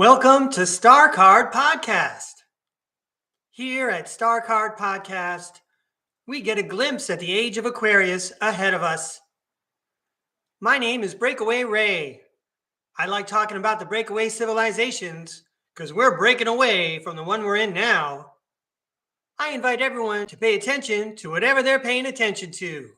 Welcome to STARCARD Podcast. Here at STARCARD Podcast, we get a glimpse at the age of Aquarius ahead of us. My name is Breakaway Ray. I like talking about the breakaway civilizations because we're breaking away from the one we're in now. I invite everyone to pay attention to whatever they're paying attention to.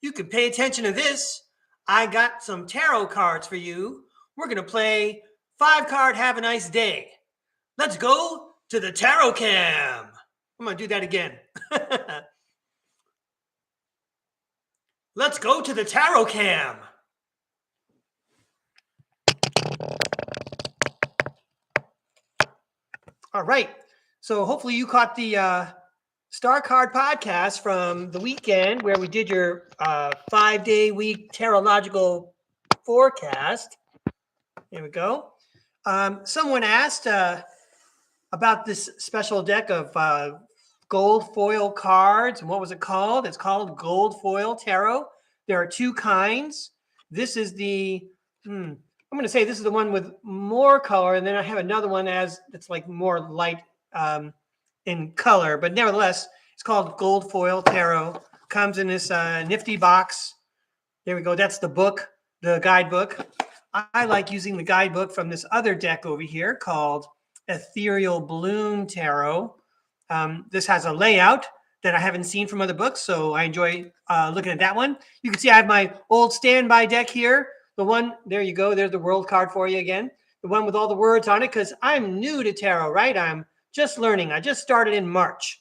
You can pay attention to this. I got some tarot cards for you. We're going to play 5-card Have a Nice Day. Let's go to the tarot cam. I'm going to do that again. Let's go to the tarot cam. All right. So hopefully you caught the STARCARD podcast from the weekend where we did your 5-day week tarological forecast. Here we go. Someone asked about this special deck of gold foil cards. And what was it called? It's called Gold Foil Tarot. There are two kinds. This is the, I'm going to say this is the one with more color. And then I have another one that's like more light in color. But nevertheless, it's called Gold Foil Tarot. Comes in this nifty box. There we go. That's the book, the guidebook. I like using the guidebook from this other deck over here called Ethereal Bloom Tarot. This has a layout that I haven't seen from other books, so I enjoy looking at that one. You can see I have my old standby deck here. The one, there you go. There's the world card for you again. The one with all the words on it because I'm new to tarot, right? I'm just learning. I just started in March.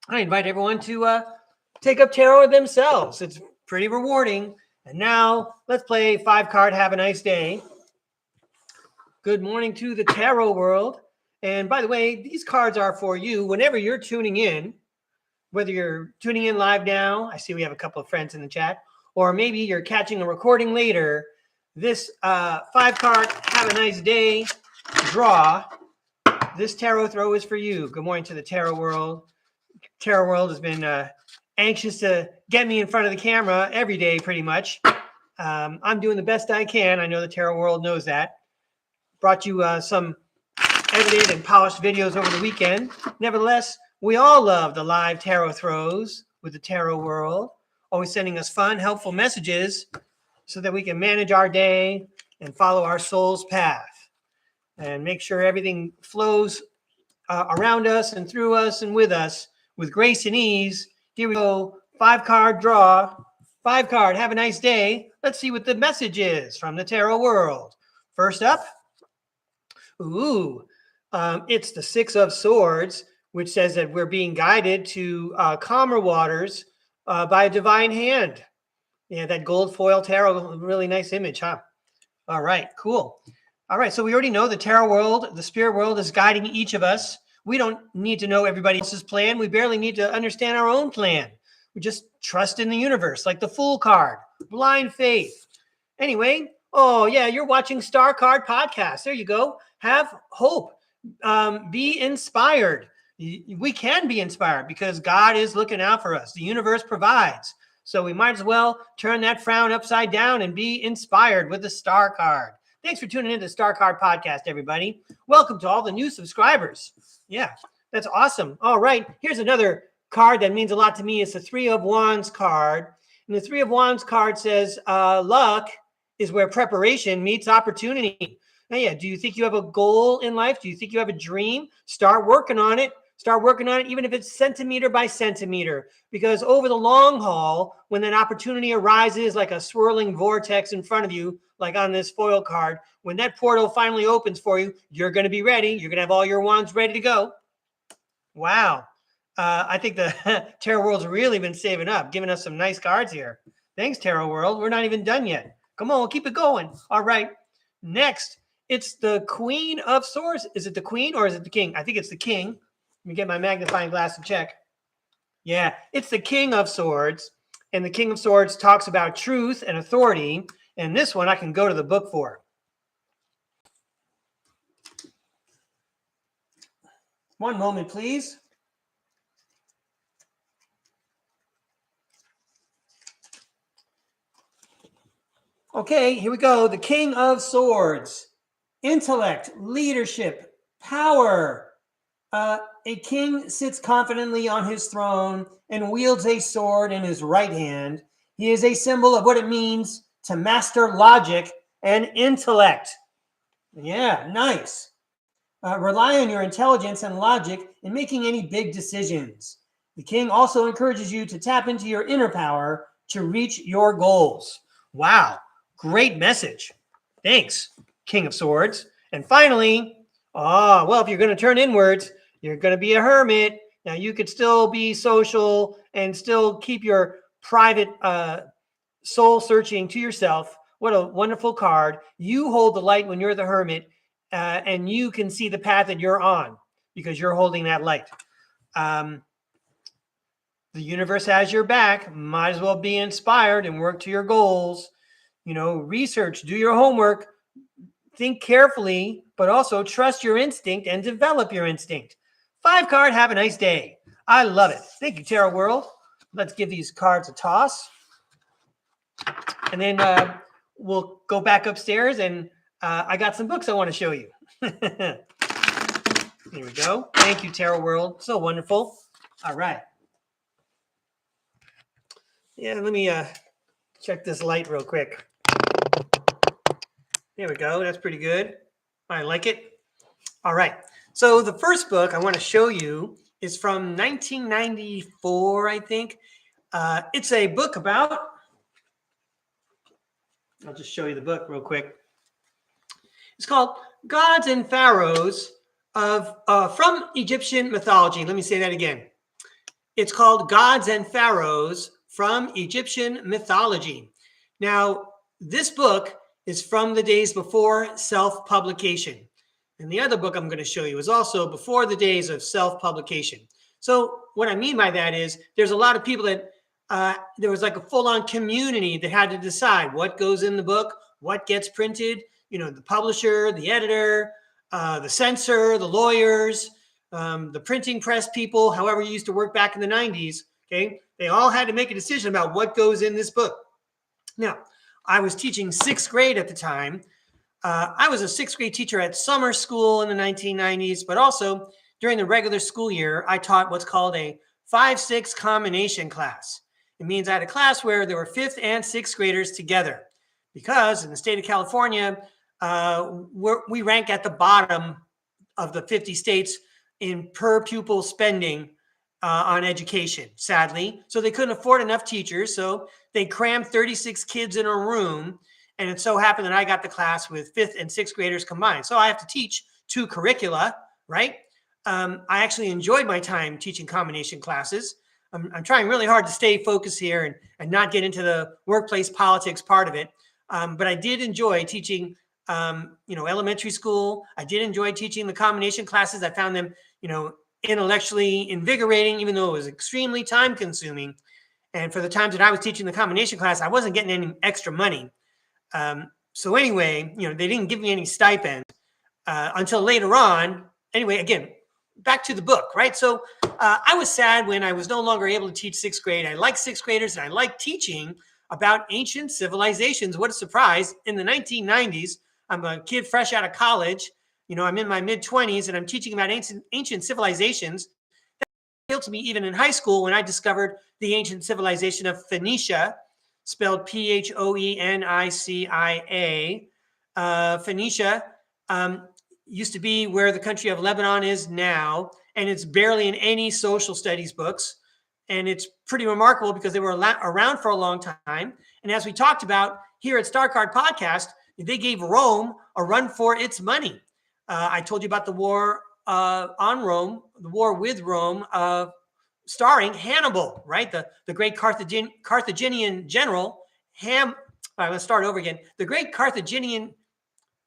I invite everyone to take up tarot themselves. It's pretty rewarding. And now let's play 5-card Have a Nice Day. Good morning to the tarot world. And by the way, these cards are for you whenever you're tuning in, whether you're tuning in live now. I see we have a couple of friends in the chat, or maybe you're catching a recording later. This 5-card Have a Nice Day draw, this tarot throw is for you. Good morning to the tarot world. Tarot world has been anxious to get me in front of the camera every day, pretty much. I'm doing the best I can. I know the tarot world knows that. Brought you some edited and polished videos over the weekend. Nevertheless, we all love the live tarot throws with the tarot world, always sending us fun, helpful messages so that we can manage our day and follow our soul's path and make sure everything flows around us and through us and with us with grace and ease. Here we go. 5-card draw. 5-card. Have a nice day. Let's see what the message is from the tarot world. First up, it's the 6 of Swords, which says that we're being guided to calmer waters by a divine hand. Yeah, that gold foil tarot, really nice image, huh? All right, cool. All right, so we already know the tarot world, the spirit world is guiding each of us. We don't need to know everybody else's plan. We barely need to understand our own plan. We just trust in the universe, like the Fool card, blind faith. Anyway, oh yeah, you're watching STARCARD Podcast. There you go. Have hope. Be inspired. We can be inspired because God is looking out for us. The universe provides. So we might as well turn that frown upside down and be inspired with the Star Card. Thanks for tuning in to STARCARD Podcast, everybody. Welcome to all the new subscribers. Yeah, that's awesome. All right, here's another card that means a lot to me. It's the 3 of Wands card. And the 3 of Wands card says, luck is where preparation meets opportunity. Now, yeah, do you think you have a goal in life? Do you think you have a dream? Start working on it. Start working on it, even if it's centimeter by centimeter. Because over the long haul, when an opportunity arises like a swirling vortex in front of you, like on this foil card, when that portal finally opens for you, you're going to be ready. You're going to have all your wands ready to go. Wow. I think the Tarot World's really been saving up, giving us some nice cards here. Thanks, Tarot World. We're not even done yet. Come on, keep it going. All right. Next, it's the Queen of Swords. Is it the Queen or is it the King? I think it's the King. Let me get my magnifying glass and check. Yeah, it's the King of Swords. And the King of Swords talks about truth and authority. And this one I can go to the book for. One moment, please. Okay, here we go. The King of Swords. intellect, leadership, power. A king sits confidently on his throne and wields a sword in his right hand. He is a symbol of what it means to master logic and intellect. Yeah, nice. Rely on your intelligence and logic in making any big decisions. The king also encourages you to tap into your inner power to reach your goals. Wow, great message. Thanks, King of Swords. And finally, well, if you're going to turn inwards, you're going to be a hermit. Now, you could still be social and still keep your private soul searching to yourself. What a wonderful card. You hold the light when you're the hermit, and you can see the path that you're on because you're holding that light. The universe has your back. Might as well be inspired and work to your goals. Research, do your homework, think carefully, but also trust your instinct and develop your instinct. 5 card, have a nice day. I love it. Thank you, Tarot World. Let's give these cards a toss. And then we'll go back upstairs, and I got some books I want to show you. Here we go. Thank you, Tarot World. So wonderful. All right. Yeah, let me check this light real quick. There we go. That's pretty good. I like it. All right. So the first book I want to show you is from 1994, I think. It's a book about... I'll just show you the book real quick. It's called Gods and Pharaohs from Egyptian Mythology. Let me say that again. It's called Gods and Pharaohs from Egyptian Mythology. Now, this book is from the days before self-publication. And the other book I'm going to show you is also before the days of self-publication. So what I mean by that is there's a lot of people that there was like a full-on community that had to decide what goes in the book, what gets printed, the publisher, the editor, the censor, the lawyers, the printing press people, however you used to work back in the 90s, okay? They all had to make a decision about what goes in this book. Now, I was teaching 6th grade at the time. I was a 6th grade teacher at summer school in the 1990s, but also during the regular school year, I taught what's called a 5-6 combination class. It means I had a class where there were 5th and 6th graders together because in the state of California, we rank at the bottom of the 50 states in per pupil spending on education, sadly. So they couldn't afford enough teachers. So they crammed 36 kids in a room. And it so happened that I got the class with 5th and 6th graders combined. So I have to teach 2 curricula, right? I actually enjoyed my time teaching combination classes. I'm trying really hard to stay focused here and not get into the workplace politics part of it. But I did enjoy teaching, elementary school. I did enjoy teaching the combination classes. I found them, intellectually invigorating, even though it was extremely time consuming. And for the times that I was teaching the combination class, I wasn't getting any extra money. So anyway, they didn't give me any stipend until later on. Anyway, again, back to the book, right? So I was sad when I was no longer able to teach 6th grade. I like 6th graders and I like teaching about ancient civilizations. What a surprise. In the 1990s, I'm a kid fresh out of college. I'm in my mid-20s and I'm teaching about ancient civilizations. That appealed to me even in high school when I discovered the ancient civilization of Phoenicia, spelled P-H-O-E-N-I-C-I-A. Phoenicia used to be where the country of Lebanon is now, and it's barely in any social studies books. And it's pretty remarkable because they were around for a long time. And as we talked about here at STARCARD Podcast, they gave Rome a run for its money. I told you about the war on Rome, the war with Rome, starring Hannibal, right? The great Carthaginian general. Let's start over again. The great Carthaginian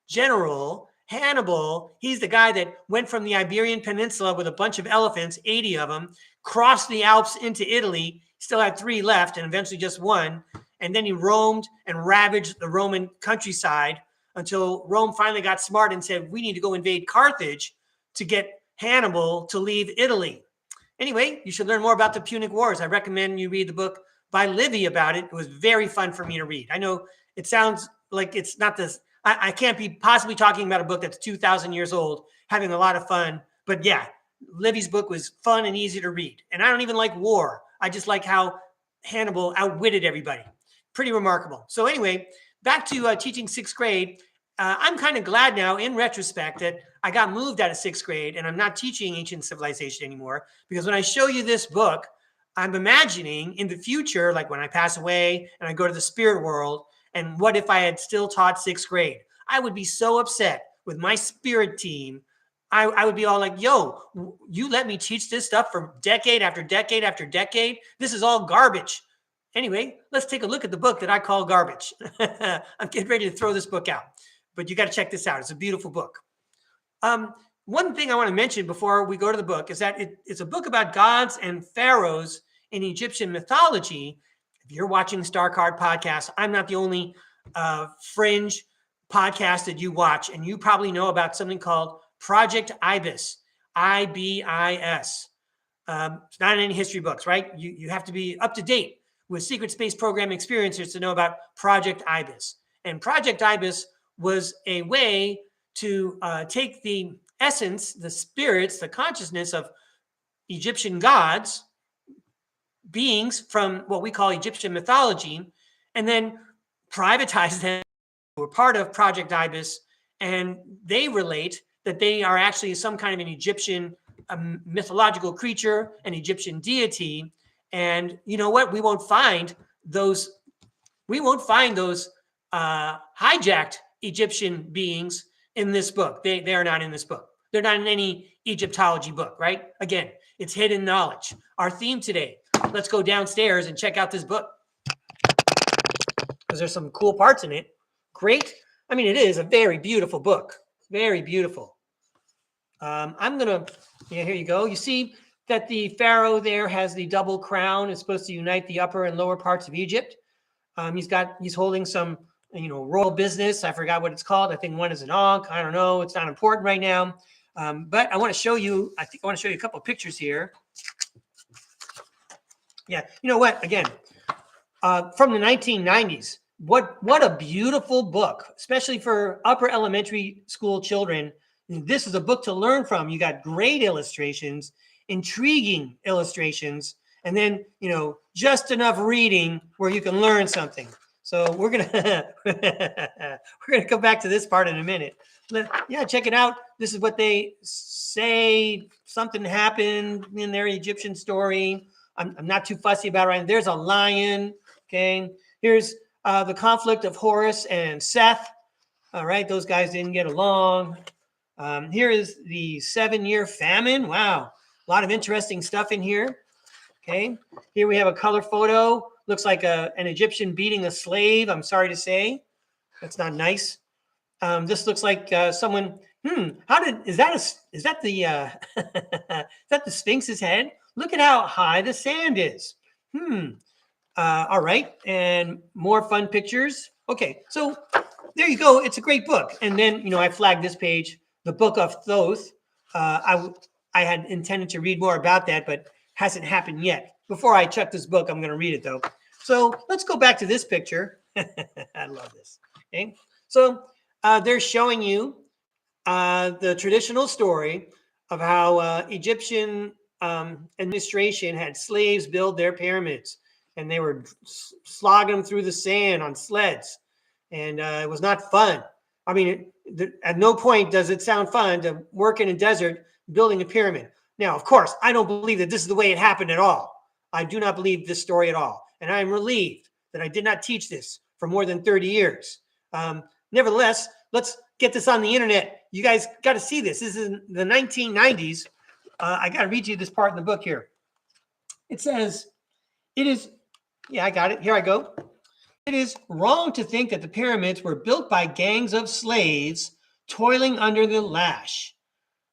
general Hannibal, he's the guy that went from the Iberian Peninsula with a bunch of elephants, 80 of them, crossed the Alps into Italy, still had 3 left and eventually just 1. And then he roamed and ravaged the Roman countryside until Rome finally got smart and said, we need to go invade Carthage to get Hannibal to leave Italy. Anyway, you should learn more about the Punic Wars. I recommend you read the book by Livy about it. It was very fun for me to read. I know it sounds like it's not this I can't be possibly talking about a book that's 2,000 years old, having a lot of fun. But yeah, Livy's book was fun and easy to read. And I don't even like war. I just like how Hannibal outwitted everybody. Pretty remarkable. So anyway, back to teaching sixth grade. I'm kind of glad now, in retrospect, that I got moved out of sixth grade and I'm not teaching ancient civilization anymore. Because when I show you this book, I'm imagining in the future, like when I pass away and I go to the spirit world, and what if I had still taught sixth grade? I would be so upset with my spirit team. I would be all like, yo, you let me teach this stuff for decade after decade after decade. This is all garbage. Anyway, let's take a look at the book that I call garbage. I'm getting ready to throw this book out, but you got to check this out. It's a beautiful book. One thing I want to mention before we go to the book is that it's a book about gods and pharaohs in Egyptian mythology. If you're watching StarCard podcast, I'm not the only fringe podcast that you watch, and you probably know about something called Project IBIS, IBIS. It's not in any history books, right? You have to be up to date with secret space program experiencers to know about Project IBIS. And Project IBIS was a way to take the essence, the spirits, the consciousness of Egyptian gods, beings from what we call Egyptian mythology, and then privatize them. We're part of Project IBIS, and they relate that they are actually some kind of an Egyptian mythological creature, an Egyptian deity. And you know what? We won't find those hijacked Egyptian beings in this book. They are not in this book. They're not in any Egyptology book, right? Again, it's hidden knowledge. Our theme today, let's go downstairs and check out this book, because there's some cool parts in it. Great. I mean, it is a very beautiful book. Very beautiful. Here you go. You see that the pharaoh there has the double crown. It's supposed to unite the upper and lower parts of Egypt. He's holding some, royal business. I forgot what it's called. I think one is an ankh. I don't know. It's not important right now. But I want to show you, a couple of pictures here. Yeah. You know what? Again, from the 1990s, what a beautiful book, especially for upper elementary school children. This is a book to learn from. You got great illustrations, intriguing illustrations, and then, just enough reading where you can learn something. So we're gonna go back to this part in a minute. Yeah, check it out. This is what they say. Something happened in their Egyptian story. I'm not too fussy about it right now. There's a lion. Okay. Here's the conflict of Horus and Seth. All right. Those guys didn't get along. Here is the 7-year famine. Wow. A lot of interesting stuff in here. Okay. Here we have a color photo. Looks like an Egyptian beating a slave. I'm sorry to say. That's not nice. This looks like someone. Is that the Sphinx's head? Look at how high the sand is. All right. And more fun pictures. Okay. So there you go. It's a great book. And then, I flagged this page, the Book of Thoth. I had intended to read more about that, but hasn't happened yet. Before I check this book, I'm going to read it though. So let's go back to this picture. I love this. Okay. So they're showing you the traditional story of how Egyptian administration had slaves build their pyramids, and they were slogging them through the sand on sleds, and it was not fun. I mean, at no point does it sound fun to work in a desert building a pyramid. Now, of course, I don't believe that this is the way it happened at all. I do not believe this story at all, and I am relieved that I did not teach this for more than 30 years. Nevertheless, let's get this on the internet. You guys got to see this. This is in the 1990s. I got to read you this part in the book here. It says, I got it. Here I go. It is wrong to think that the pyramids were built by gangs of slaves toiling under the lash.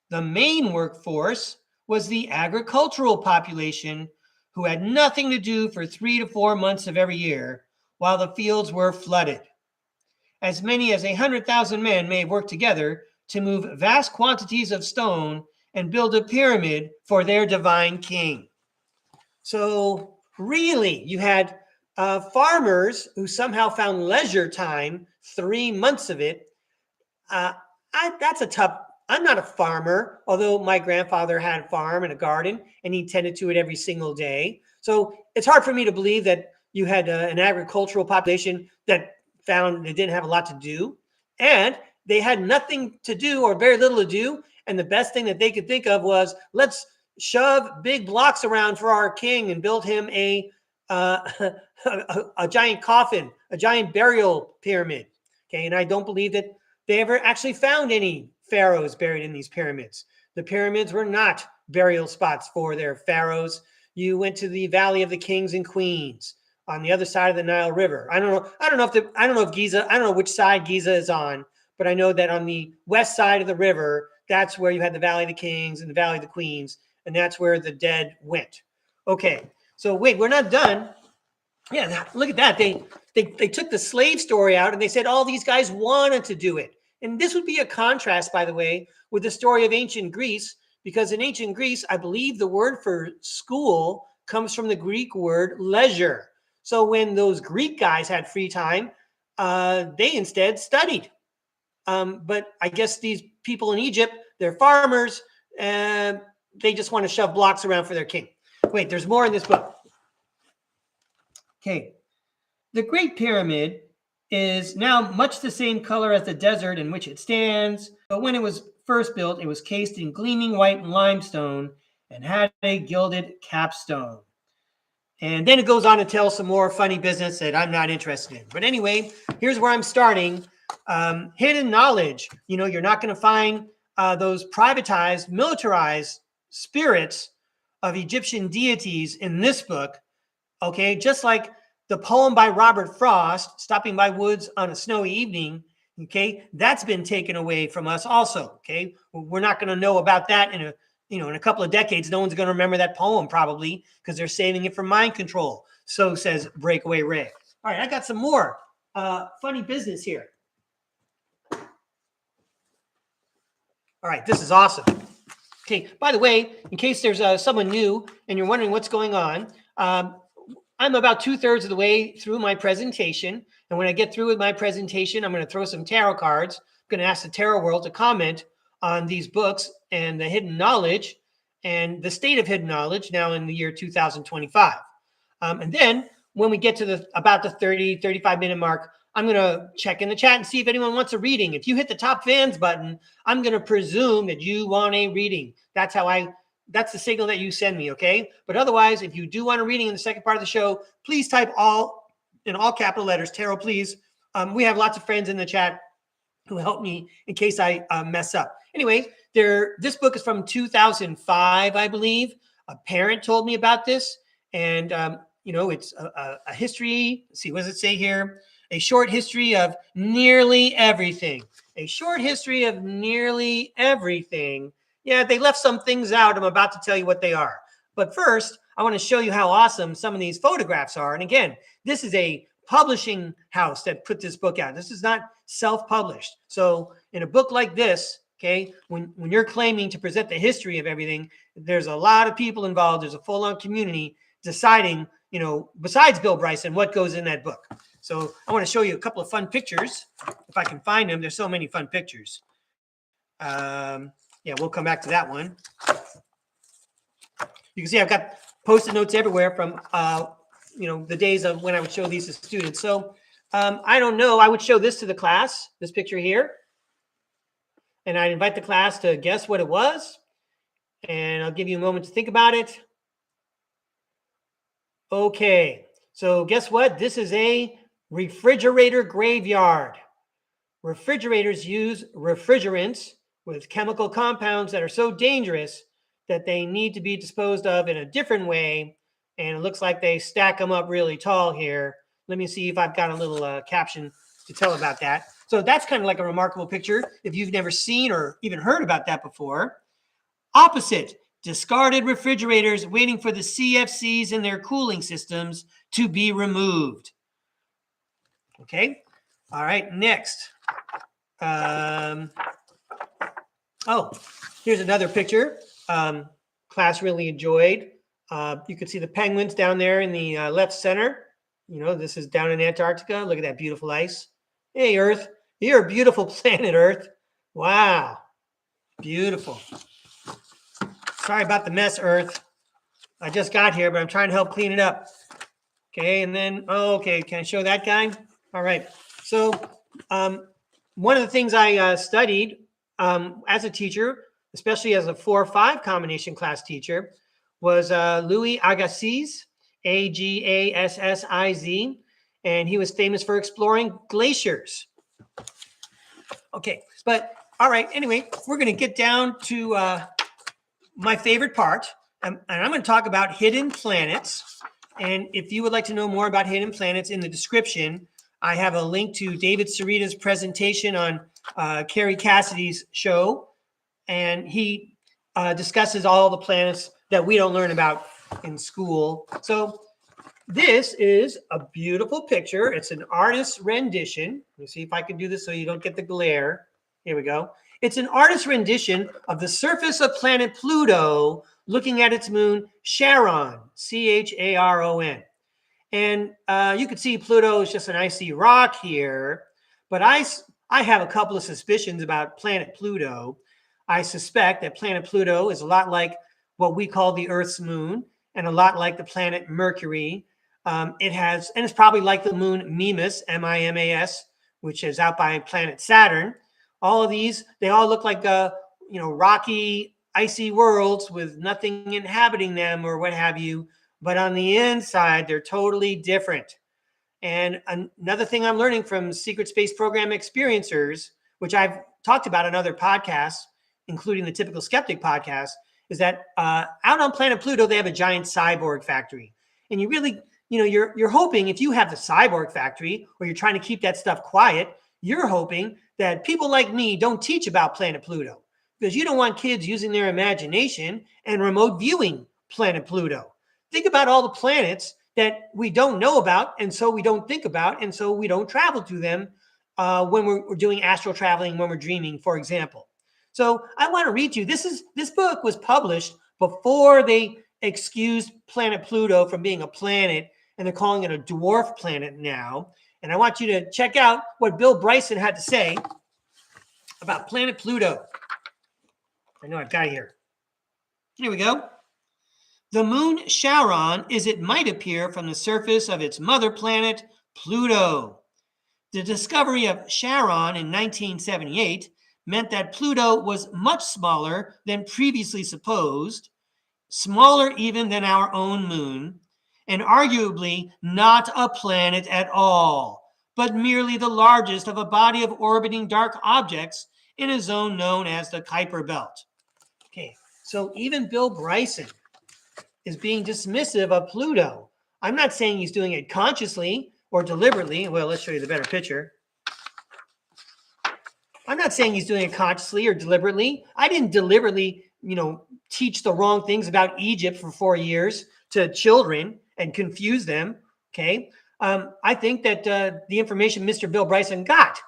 The main workforce was the agricultural population, who had nothing to do for 3 to 4 months of every year while the fields were flooded. As many as 100,000 men may have worked together to move vast quantities of stone and build a pyramid for their divine king. So really, you had farmers who somehow found leisure time, 3 months of it, That's a tough. I'm not a farmer, although my grandfather had a farm and a garden, and he tended to it every single day. So it's hard for me to believe that you had an agricultural population that found they didn't have a lot to do, and they had nothing to do or very little to do. And the best thing that they could think of was, let's shove big blocks around for our king and build him uh, a giant coffin, a giant burial pyramid. Okay, and I don't believe that they ever actually found any pharaohs buried in these pyramids. The pyramids were not burial spots for their pharaohs. You went to the Valley of the Kings and Queens on the other side of the Nile River. I don't know. I don't know if Giza. I don't know which side Giza is on, but I know that on the west side of the river, that's where you had the Valley of the Kings and the Valley of the Queens, and that's where the dead went. Okay, so wait, we're not done. Yeah, look at that. They took the slave story out and they said all these guys wanted to do it. And this would be a contrast, by the way, with the story of ancient Greece, because in ancient Greece, I believe the word for school comes from the Greek word leisure. So when those Greek guys had free time, they instead studied. But I guess these people in Egypt, they're farmers, and they just want to shove blocks around for their king. Wait, there's more in this book. Okay, the Great Pyramid is now much the same color as the desert in which it stands, but when it was first built, it was cased in gleaming white limestone and had a gilded capstone. And then it goes on to tell some more funny business that I'm not interested in. But anyway, here's where I'm starting. Hidden knowledge. You know, you're not going to find those privatized, militarized spirits of Egyptian deities in this book. Okay, just like the poem by Robert Frost, Stopping by Woods on a Snowy Evening, okay, that's been taken away from us also, okay? We're not going to know about that in a couple of decades. No one's going to remember that poem probably because they're saving it for mind control. So says Breakaway Ray. All right, I got some more funny business here. All right, this is awesome. Okay, by the way, in case there's someone new and you're wondering what's going on, I'm about 2/3 of the way through my presentation. And when I get through with my presentation, I'm going to throw some tarot cards. I'm going to ask the tarot world to comment on these books and the hidden knowledge and the state of hidden knowledge now in the year 2025. And then when we get to about the 30, 35-minute mark, I'm going to check in the chat and see if anyone wants a reading. If you hit the top fans button, I'm going to presume that you want a reading. That's the signal that you send me, okay? But otherwise, if you do want a reading in the second part of the show, please type all in all capital letters, tarot, please. We have lots of friends in the chat who help me in case I mess up. Anyway, this book is from 2005, I believe. A parent told me about this, and it's a history. Let's see, what does it say here? A short history of nearly everything. A short history of nearly everything. Yeah, they left some things out. I'm about to tell you what they are. But first, I want to show you how awesome some of these photographs are. And again, this is a publishing house that put this book out. This is not self-published. So in a book like this, okay, when you're claiming to present the history of everything, there's a lot of people involved. There's a full-on community deciding, besides Bill Bryson, what goes in that book. So I want to show you a couple of fun pictures. If I can find them, there's so many fun pictures. Yeah, we'll come back to that one. You can see I've got Post-it notes everywhere from, the days of when I would show these to students. So I don't know. I would show this to the class, this picture here. And I'd invite the class to guess what it was. And I'll give you a moment to think about it. Okay. So guess what? This is a refrigerator graveyard. Refrigerators use refrigerants with chemical compounds that are so dangerous that they need to be disposed of in a different way. And it looks like they stack them up really tall here. Let me see if I've got a little caption to tell about that. So that's kind of like a remarkable picture if you've never seen or even heard about that before. Opposite, discarded refrigerators waiting for the CFCs in their cooling systems to be removed. Okay. All right. Next. Here's another picture. Class really enjoyed. You can see the penguins down there in the left center. This is down in Antarctica. Look at that beautiful ice. Hey, Earth. You're a beautiful planet, Earth. Wow. Beautiful. Sorry about the mess, Earth. I just got here, but I'm trying to help clean it up. Okay, and then, okay, can I show that guy? All right. So one of the things I studied as a teacher, especially as a 4-5 combination class teacher, was Louis Agassiz, Agassiz, and he was famous for exploring glaciers. Okay, but all right, anyway, we're going to get down to my favorite part, and I'm going to talk about hidden planets. And if you would like to know more about hidden planets, in the description, I have a link to David Sarita's presentation on Carrie Cassidy's show. And he discusses all the planets that we don't learn about in school. So this is a beautiful picture. It's an artist's rendition. Let me see if I can do this so you don't get the glare. Here we go. It's an artist's rendition of the surface of planet Pluto, looking at its moon, Charon, Charon. And you can see Pluto is just an icy rock here. But I have a couple of suspicions about planet Pluto. I suspect that planet Pluto is a lot like what we call the Earth's moon, and a lot like the planet Mercury. It's probably like the moon Mimas, M-I-M-A-S, which is out by planet Saturn. All of these, they all look like rocky, icy worlds with nothing inhabiting them or what have you. But on the inside, they're totally different. And another thing I'm learning from Secret Space Program experiencers, which I've talked about on other podcasts, including the Typical Skeptic podcast, is that out on planet Pluto, they have a giant cyborg factory. And you really, you're hoping, if you have the cyborg factory, or you're trying to keep that stuff quiet, you're hoping that people like me don't teach about planet Pluto, because you don't want kids using their imagination and remote viewing planet Pluto. Think about all the planets that we don't know about, and so we don't think about, and so we don't travel to them when we're doing astral traveling, when we're dreaming, for example. So I want to read to you. This book was published before they excused planet Pluto from being a planet, and they're calling it a dwarf planet now. And I want you to check out what Bill Bryson had to say about planet Pluto. I know I've got it here. Here we go. The moon Charon, as it might appear from the surface of its mother planet, Pluto. The discovery of Charon in 1978 meant that Pluto was much smaller than previously supposed, smaller even than our own moon, and arguably not a planet at all, but merely the largest of a body of orbiting dark objects in a zone known as the Kuiper Belt. Okay, so even Bill Bryson is being dismissive of Pluto. I'm not saying he's doing it consciously or deliberately. Well, let's show you the better picture. I'm not saying he's doing it consciously or deliberately. I didn't deliberately, teach the wrong things about Egypt for 4 years to children and confuse them. Okay. I think that the information Mr. Bill Bryson got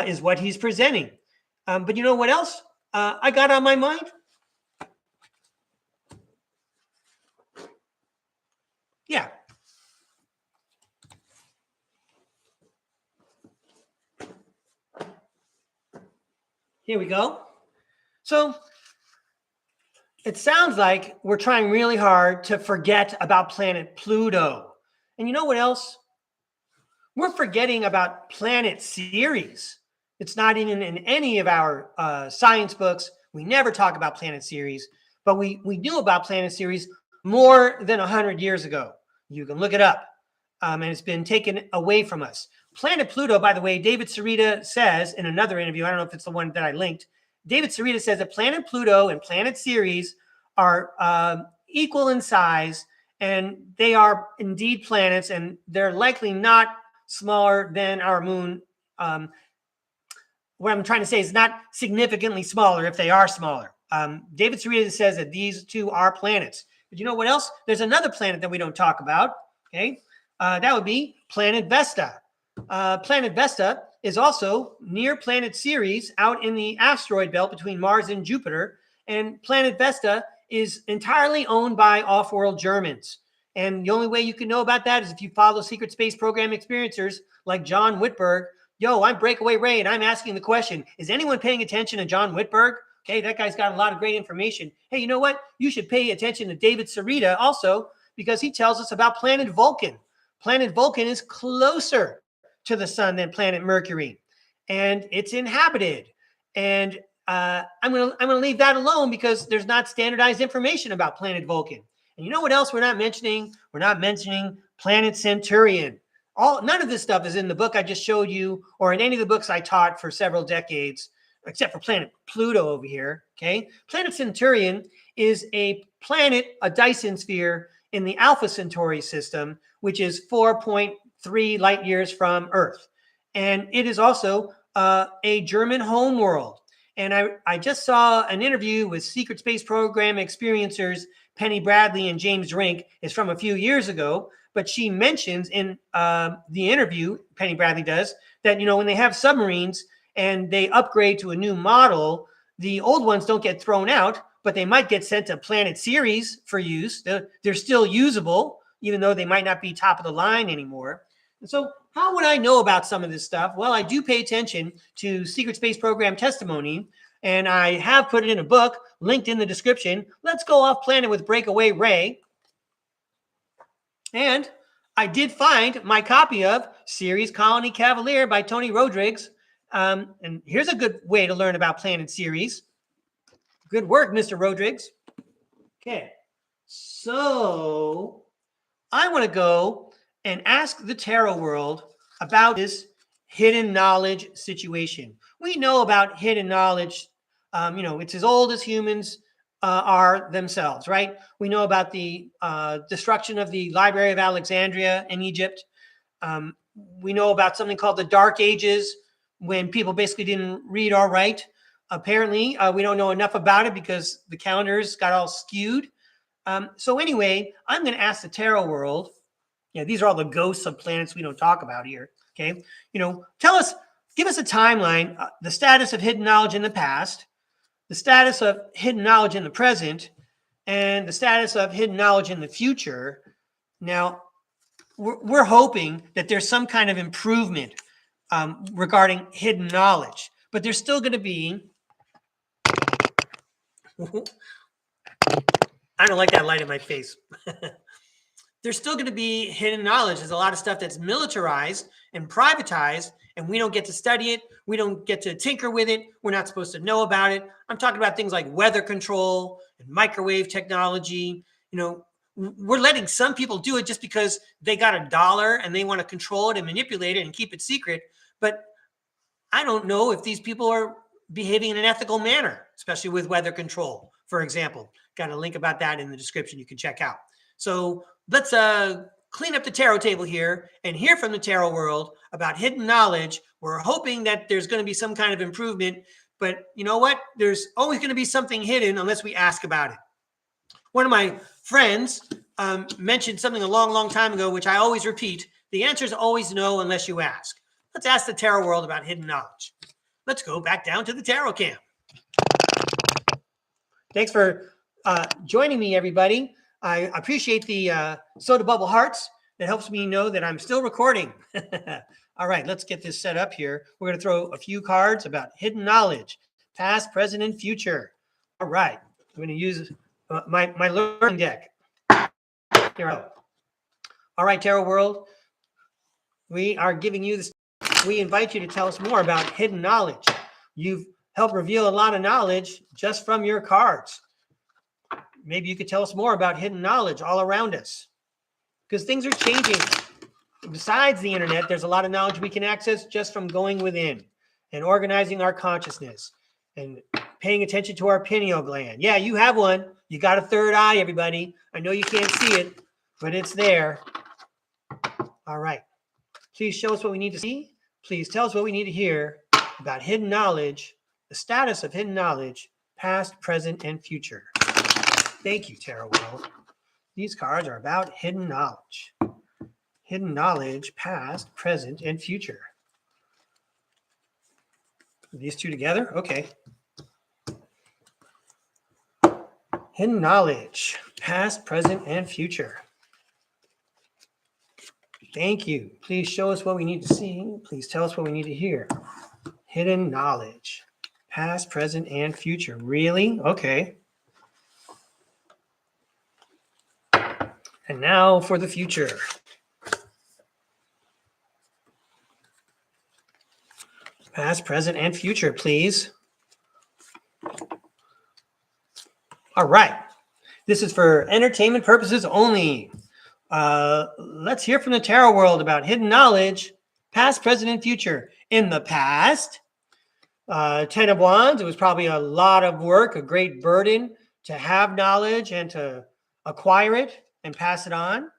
is what he's presenting. But you know what else I got on my mind? Yeah. Here we go. So it sounds like we're trying really hard to forget about planet Pluto. And you know what else? We're forgetting about planet Ceres. It's not even in any of our science books. We never talk about planet Ceres, but we knew about planet Ceres more than 100 years ago. You can look it up. And it's been taken away from us. Planet Pluto, by the way, David Sarita says in another interview, I don't know if it's the one that I linked, David Sarita says that planet Pluto and planet Ceres are equal in size, and they are indeed planets, and they're likely not smaller than our moon. What I'm trying to say is not significantly smaller if they are smaller. David Sarita says that these two are planets. But you know what else? There's another planet that we don't talk about, okay? That would be planet Vesta. Planet Vesta is also near planet Ceres, out in the asteroid belt between Mars and Jupiter. And planet Vesta is entirely owned by off-world Germans. And the only way you can know about that is if you follow Secret Space Program experiencers like John Whitberg Yo, I'm Breakaway Ray, and I'm asking the question, is anyone paying attention to John Whitberg? Okay, that guy's got a lot of great information. Hey, you know what? You should pay attention to David Sarita also, because he tells us about planet Vulcan. Planet Vulcan is closer to the sun than planet Mercury, and it's inhabited. And I'm gonna leave that alone because there's not standardized information about planet Vulcan. And you know what else we're not mentioning? We're not mentioning planet Centurion. None of this stuff is in the book I just showed you or in any of the books I taught for several decades, except for planet Pluto over here. Okay, planet Centurion is a planet, a Dyson sphere in the Alpha Centauri system, which is 4.3 light years from Earth. And it is also a German homeworld. And I just saw an interview with Secret Space Program experiencers Penny Bradley and James Rink. It's from a few years ago, but she mentions in the interview, Penny Bradley does, that, you know, when they have submarines and they upgrade to a new model, the old ones don't get thrown out, but they might get sent to Planet Ceres for use. They're still usable, even though they might not be top of the line anymore. And so how would I know about some of this stuff? Well, I do pay attention to Secret Space Program testimony, and I have put it in a book linked in the description. Let's Go Off Planet with Breakaway Ray. And I did find my copy of Ceres Colony Cavalier by Tony Rodrigues. And here's a good way to learn about Planet Ceres. Good work, Mr. Rodrigues. Okay, so I want to go and ask the tarot world about this hidden knowledge situation. We know about hidden knowledge. You know, it's as old as humans are themselves, right? We know about the destruction of the Library of Alexandria in Egypt. We know about something called the Dark Ages, when people basically didn't read or write. Apparently, we don't know enough about it because the calendars got all skewed. So anyway, I'm going to ask the tarot world. Yeah, these are all the ghosts of planets we don't talk about here. Okay, you know, give us a timeline, the status of hidden knowledge in the past, the status of hidden knowledge in the present, and the status of hidden knowledge in the future. Now, we're hoping that there's some kind of improvement regarding hidden knowledge, but there's still going to be. I don't like that light in my face. There's still going to be hidden knowledge. There's a lot of stuff that's militarized and privatized, and we don't get to study it. We don't get to tinker with it. We're not supposed to know about it. I'm talking about things like weather control and microwave technology. You know, we're letting some people do it just because they got $1 and they want to control it and manipulate it and keep it secret. But I don't know if these people are behaving in an ethical manner, especially with weather control, for example. Got a link about that in the description you can check out. So let's clean up the tarot table here and hear from the tarot world about hidden knowledge. We're hoping that there's going to be some kind of improvement, but you know what? There's always going to be something hidden unless we ask about it. One of my friends mentioned something a long, long time ago, which I always repeat. The answer is always no unless you ask. Let's ask the tarot world about hidden knowledge. Let's go back down to the tarot cam. Thanks for joining me, everybody. I appreciate the soda bubble hearts. That helps me know that I'm still recording. All right, let's get this set up here. We're going to throw a few cards about hidden knowledge, past, present, and future. All right, I'm going to use my learning deck. Here I go. All right, tarot world. We are giving you this. We invite you to tell us more about hidden knowledge. You've helped reveal a lot of knowledge just from your cards. Maybe you could tell us more about hidden knowledge all around us, because things are changing. Besides the internet, there's a lot of knowledge we can access just from going within and organizing our consciousness and paying attention to our pineal gland. Yeah, you have one. You got a third eye, everybody. I know you can't see it, but it's there. All right. Please show us what we need to see. Please tell us what we need to hear about hidden knowledge, the status of hidden knowledge, past, present, and future. Thank you, Tarot World. These cards are about hidden knowledge. Hidden knowledge, past, present, and future. These two together? Okay. Hidden knowledge, past, present, and future. Thank you. Please show us what we need to see. Please tell us what we need to hear. Hidden knowledge. Past, present, and future. Really? Okay. And now for the future. Past, present, and future, please. All right. This is for entertainment purposes only. Let's hear from the tarot world about hidden knowledge, past, present, and future. In the past, 10 of Wands, it was probably a lot of work, a great burden to have knowledge and to acquire it and pass it on.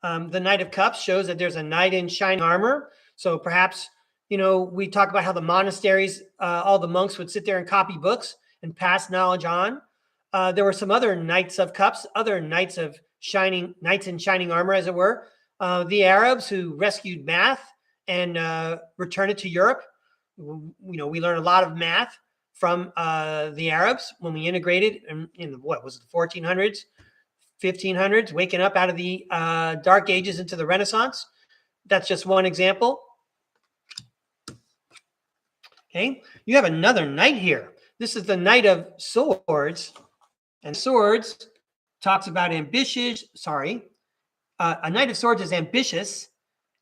The Knight of Cups shows that there's a knight in shining armor. So perhaps, we talk about how the monasteries, all the monks would sit there and copy books and pass knowledge on. There were some other Knights of Cups, other knights in shining armor, as it were. The Arabs who rescued math and returned it to Europe. We learned a lot of math from the Arabs when we integrated in what was it, the 1400s, 1500s, waking up out of the Dark Ages into the Renaissance. That's just one example. Okay, you have another knight here. This is the Knight of Swords. And Swords talks about ambitious, a Knight of Swords is ambitious,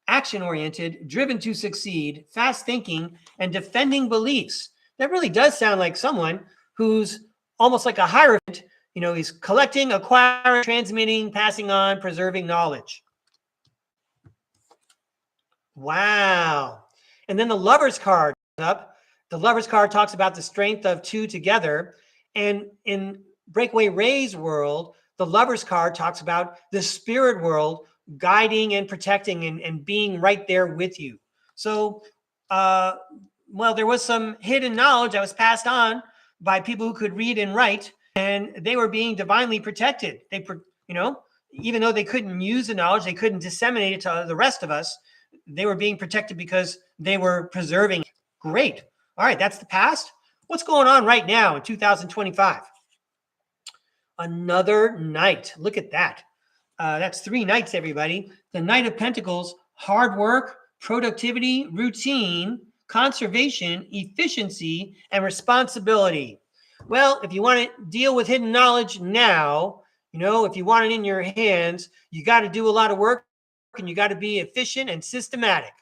action-oriented, driven to succeed, fast-thinking, and defending beliefs. That really does sound like someone who's almost like a hierophant. He's collecting, acquiring, transmitting, passing on, preserving knowledge. Wow. And then the Lover's card comes up. The Lover's card talks about the strength of two together. And in Breakaway Ray's world, the Lover's card talks about the spirit world guiding and protecting and being right there with you. So, there was some hidden knowledge that was passed on by people who could read and write, and they were being divinely protected. Even though they couldn't use the knowledge, they couldn't disseminate it to the rest of us, they were being protected because they were preserving it. Great. All right, that's the past. What's going on right now in 2025? Another knight. Look at that. That's 3 knights, everybody. The Knight of Pentacles, hard work, productivity, routine, conservation, efficiency, and responsibility. Well, if you want to deal with hidden knowledge now, if you want it in your hands, you got to do a lot of work and you got to be efficient and systematic.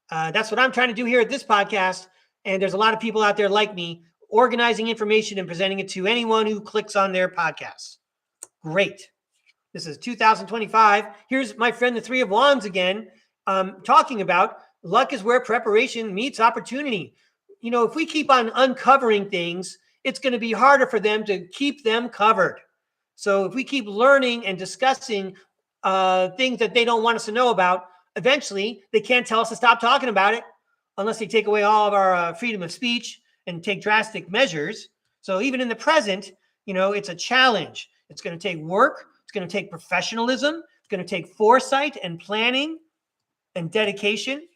That's what I'm trying to do here at this podcast. And there's a lot of people out there like me organizing information and presenting it to anyone who clicks on their podcasts. Great. This is 2025. Here's my friend, the 3 of Wands again, talking about luck is where preparation meets opportunity. If we keep on uncovering things, it's going to be harder for them to keep them covered. So if we keep learning and discussing things that they don't want us to know about, eventually they can't tell us to stop talking about it unless they take away all of our freedom of speech and take drastic measures. So even in the present, it's a challenge. It's going to take work. It's going to take professionalism. It's going to take foresight and planning and dedication.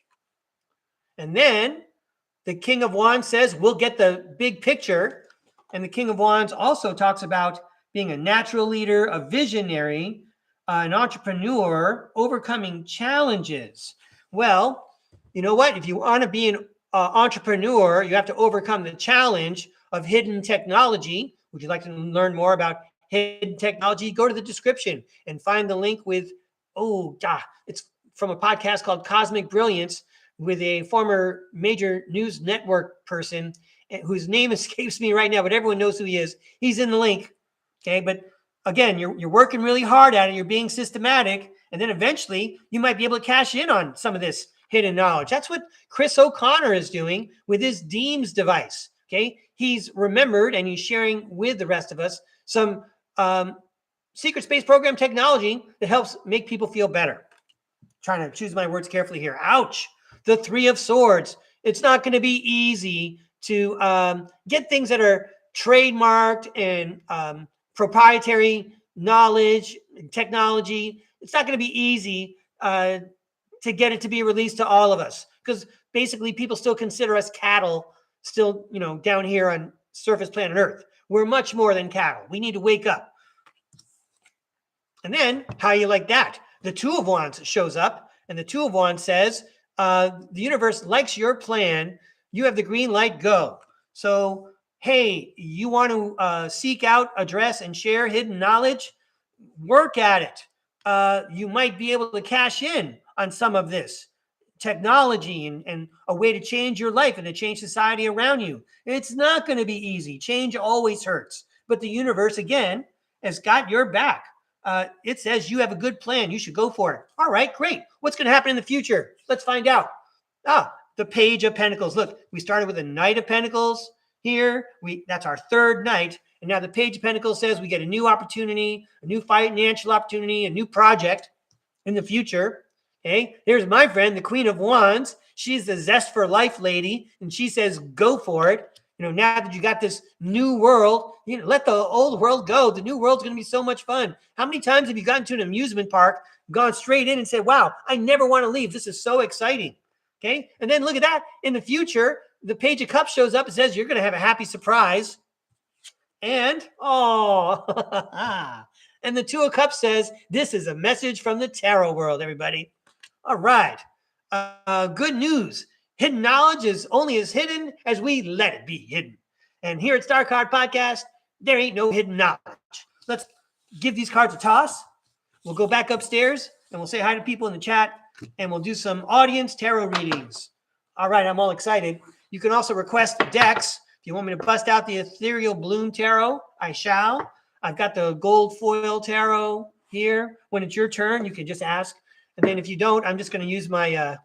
And then the King of Wands says, we'll get the big picture. And the King of Wands also talks about being a natural leader, a visionary, an entrepreneur, overcoming challenges. Well, you know what? If you want to be an entrepreneur, you have to overcome the challenge of hidden technology. Would you like to learn more about hidden technology? Go to the description and find the link with, it's from a podcast called Cosmic Brilliance with a former major news network person whose name escapes me right now, but everyone knows who he is. He's in the link. Okay. But again, you're working really hard at it. You're being systematic. And then eventually you might be able to cash in on some of this hidden knowledge. That's what Chris O'Connor is doing with his Deems device. Okay. He's remembered and he's sharing with the rest of us some secret space program technology that helps make people feel better. Trying to choose my words carefully here. Ouch. The 3 of Swords. It's not going to be easy to get things that are trademarked and proprietary knowledge and technology. It's not going to be easy to get it to be released to all of us, because basically people still consider us cattle still, down here on surface planet Earth. We're much more than cattle. We need to wake up. And then how you like that? the Two of Wands shows up, and the Two of Wands says, the universe likes your plan. You have the green light, go. So, hey, you want to seek out, address, and share hidden knowledge? Work at it. You might be able to cash in on some of this technology and a way to change your life and to change society around you. It's not going to be easy. Change always hurts. But the universe, again, has got your back. It says you have a good plan. You should go for it. All right, great. What's going to happen in the future? Let's find out. The Page of Pentacles. Look, we started with a Knight of Pentacles here. That's our third night. And now the Page of Pentacles says we get a new opportunity, a new financial opportunity, a new project in the future. Okay, here's my friend, the Queen of Wands. She's the zest for life lady, and she says, go for it. Now that you got this new world, let the old world go. The new world's going to be so much fun. How many times have you gotten to an amusement park, gone straight in and said, wow, I never want to leave. This is so exciting. Okay, and then look at that. In the future, the Page of Cups shows up and says, you're going to have a happy surprise. And, and the Two of Cups says, this is a message from the tarot world, everybody. All right. Good news. Hidden knowledge is only as hidden as we let it be hidden. And here at StarCard Podcast, there ain't no hidden knowledge. Let's give these cards a toss. We'll go back upstairs and we'll say hi to people in the chat and we'll do some audience tarot readings. All right, I'm all excited. You can also request decks. If you want me to bust out the Ethereal Bloom Tarot, I shall. I've got the Gold Foil Tarot here. When it's your turn, you can just ask. And then if you don't, I'm just going to use my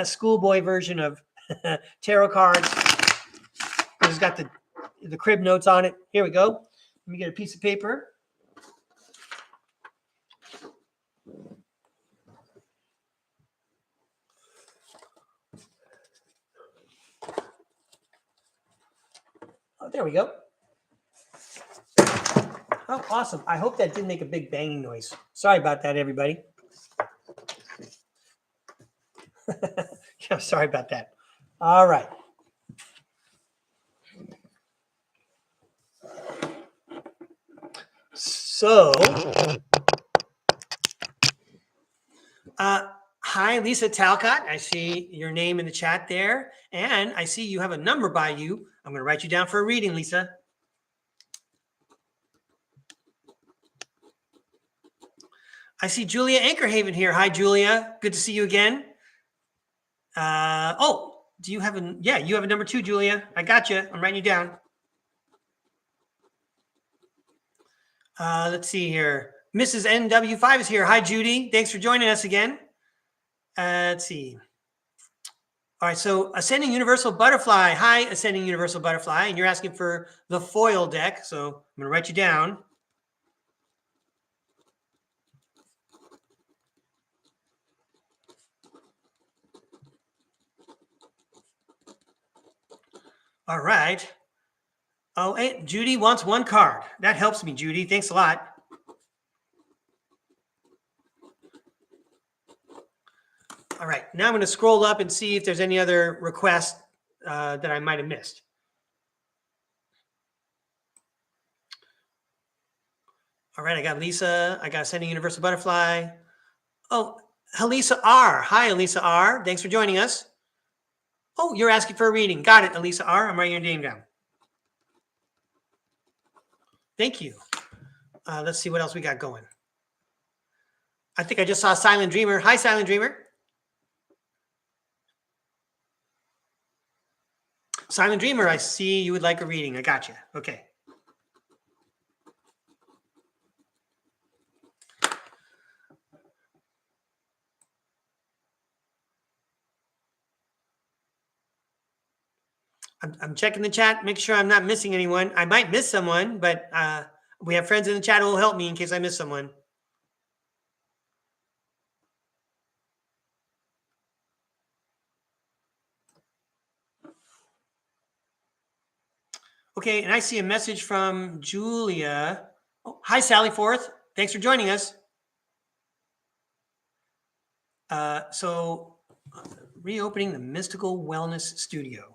schoolboy version of tarot cards. It's got the crib notes on it. Here we go. Let me get a piece of paper. Oh, there we go. Oh, awesome. I hope that didn't make a big banging noise. Sorry about that, everybody. Yeah, sorry about that. All right. So, hi, Lisa Talcott. I see your name in the chat there, and I see you have a number by you. I'm going to write you down for a reading, Lisa. I see Julia Anchorhaven here. Hi, Julia. Good to see you again. Do you have a? Yeah, you have a number 2, Julia. I got you. I'm writing you down. Let's see here. Mrs. NW5 is here. Hi, Judy. Thanks for joining us again. Let's see. All right, so Ascending Universal Butterfly. Hi, Ascending Universal Butterfly. And you're asking for the foil deck, so I'm going to write you down. All right. Oh, hey, Judy wants 1 card. That helps me, Judy. Thanks a lot. All right, now I'm going to scroll up and see if there's any other requests that I might have missed. All right, I got Lisa. I got Ascending Universal Butterfly. Oh, Elisa R. Hi, Elisa R. Thanks for joining us. Oh, you're asking for a reading. Got it, Elisa R. I'm writing your name down. Thank you. Let's see what else we got going. I think I just saw Silent Dreamer. Hi, Silent Dreamer. Silent Dreamer, I see you would like a reading. I got you. Okay. I'm checking the chat, make sure I'm not missing anyone. I might miss someone, but we have friends in the chat who will help me in case I miss someone. Okay, and I see a message from Julia. Oh, hi, Sally Forth. Thanks for joining us. So, reopening the Mystical Wellness Studio.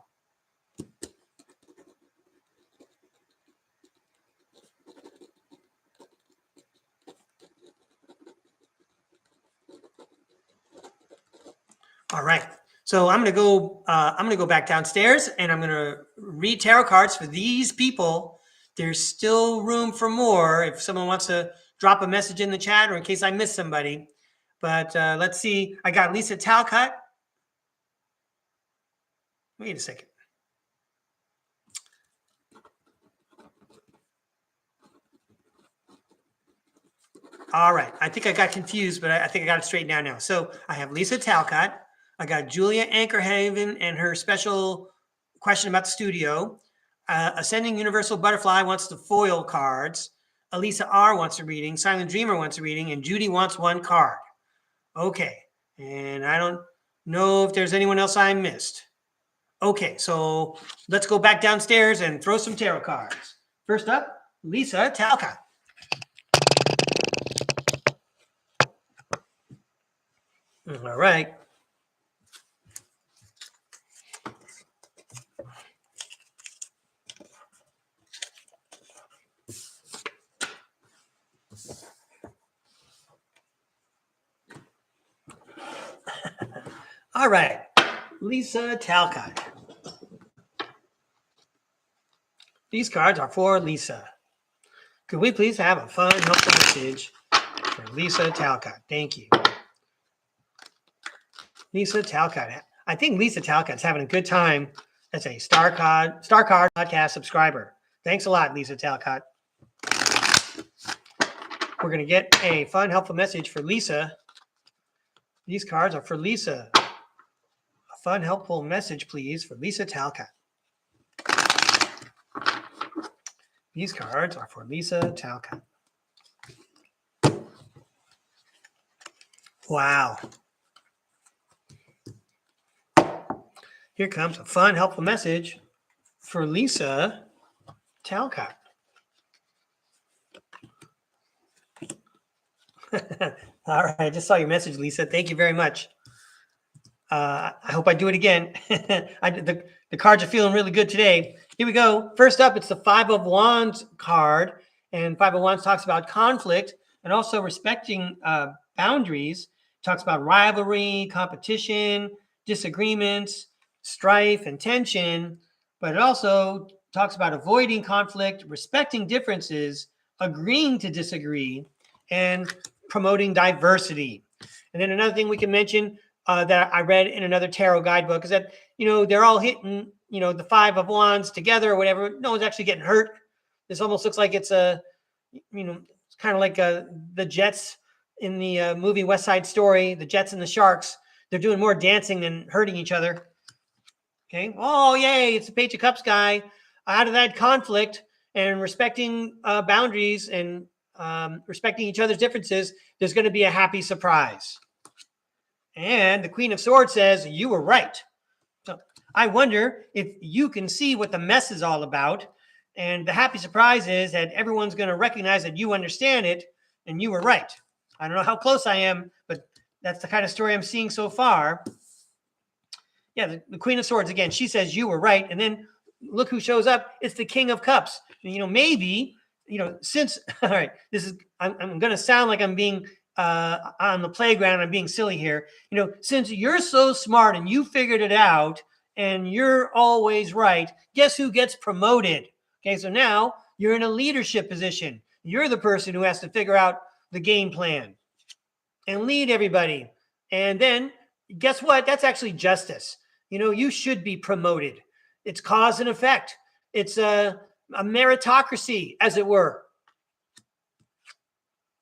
All right. So I'm gonna go. I'm gonna go back downstairs, and I'm gonna read tarot cards for these people. There's still room for more if someone wants to drop a message in the chat, or in case I miss somebody. But let's see. I got Lisa Talcott. Wait a second. All right. I think I got confused, but I think I got it straightened out now. So I have Lisa Talcott. I got Julia Anchorhaven and her special question about the studio. Ascending Universal Butterfly wants the foil cards. Elisa R wants a reading. Silent Dreamer wants a reading. And Judy wants one card. Okay. And I don't know if there's anyone else I missed. Okay. So let's go back downstairs and throw some tarot cards. First up, Lisa Talcott. All right. All right. Lisa Talcott. These cards are for Lisa. Could we please have a fun, helpful message for Lisa Talcott? Thank you. Lisa Talcott. I think Lisa Talcott's having a good time as a STARCARD podcast subscriber. Thanks a lot, Lisa Talcott. We're going to get a fun, helpful message for Lisa. These cards are for Lisa. A fun, helpful message, please, for Lisa Talcott. These cards are for Lisa Talcott. Wow. Here comes a fun, helpful message for Lisa Talcott. All right, I just saw your message, Lisa. Thank you very much. I hope I do it again. The cards are feeling really good today. Here we go. First up, it's the Five of Wands card. And Five of Wands talks about conflict and also respecting boundaries. Talks about rivalry, competition, disagreements, strife, and tension. But it also talks about avoiding conflict, respecting differences, agreeing to disagree, and promoting diversity. And then another thing we can mention that I read in another tarot guidebook is that, they're all hitting, the Five of Wands together or whatever. No one's actually getting hurt. This almost looks like it's it's kind of like the Jets in the movie West Side Story, the Jets and the Sharks. They're doing more dancing than hurting each other. Okay. Oh, yay. It's the Page of Cups guy. Out of that conflict and respecting boundaries and respecting each other's differences, there's going to be a happy surprise. And the Queen of Swords says, you were right. So I wonder if you can see what the mess is all about. And the happy surprise is that everyone's going to recognize that you understand it and you were right. I don't know how close I am, but that's the kind of story I'm seeing so far. Yeah, the Queen of Swords, again, she says you were right. And then look who shows up. It's the King of Cups. Maybe, since, all right, I'm going to sound like I'm being on the playground. I'm being silly here. Since you're so smart and you figured it out and you're always right, guess who gets promoted? Okay, so now you're in a leadership position. You're the person who has to figure out the game plan and lead everybody. And then guess what? That's actually justice. You should be promoted. It's cause and effect. It's a meritocracy, as it were.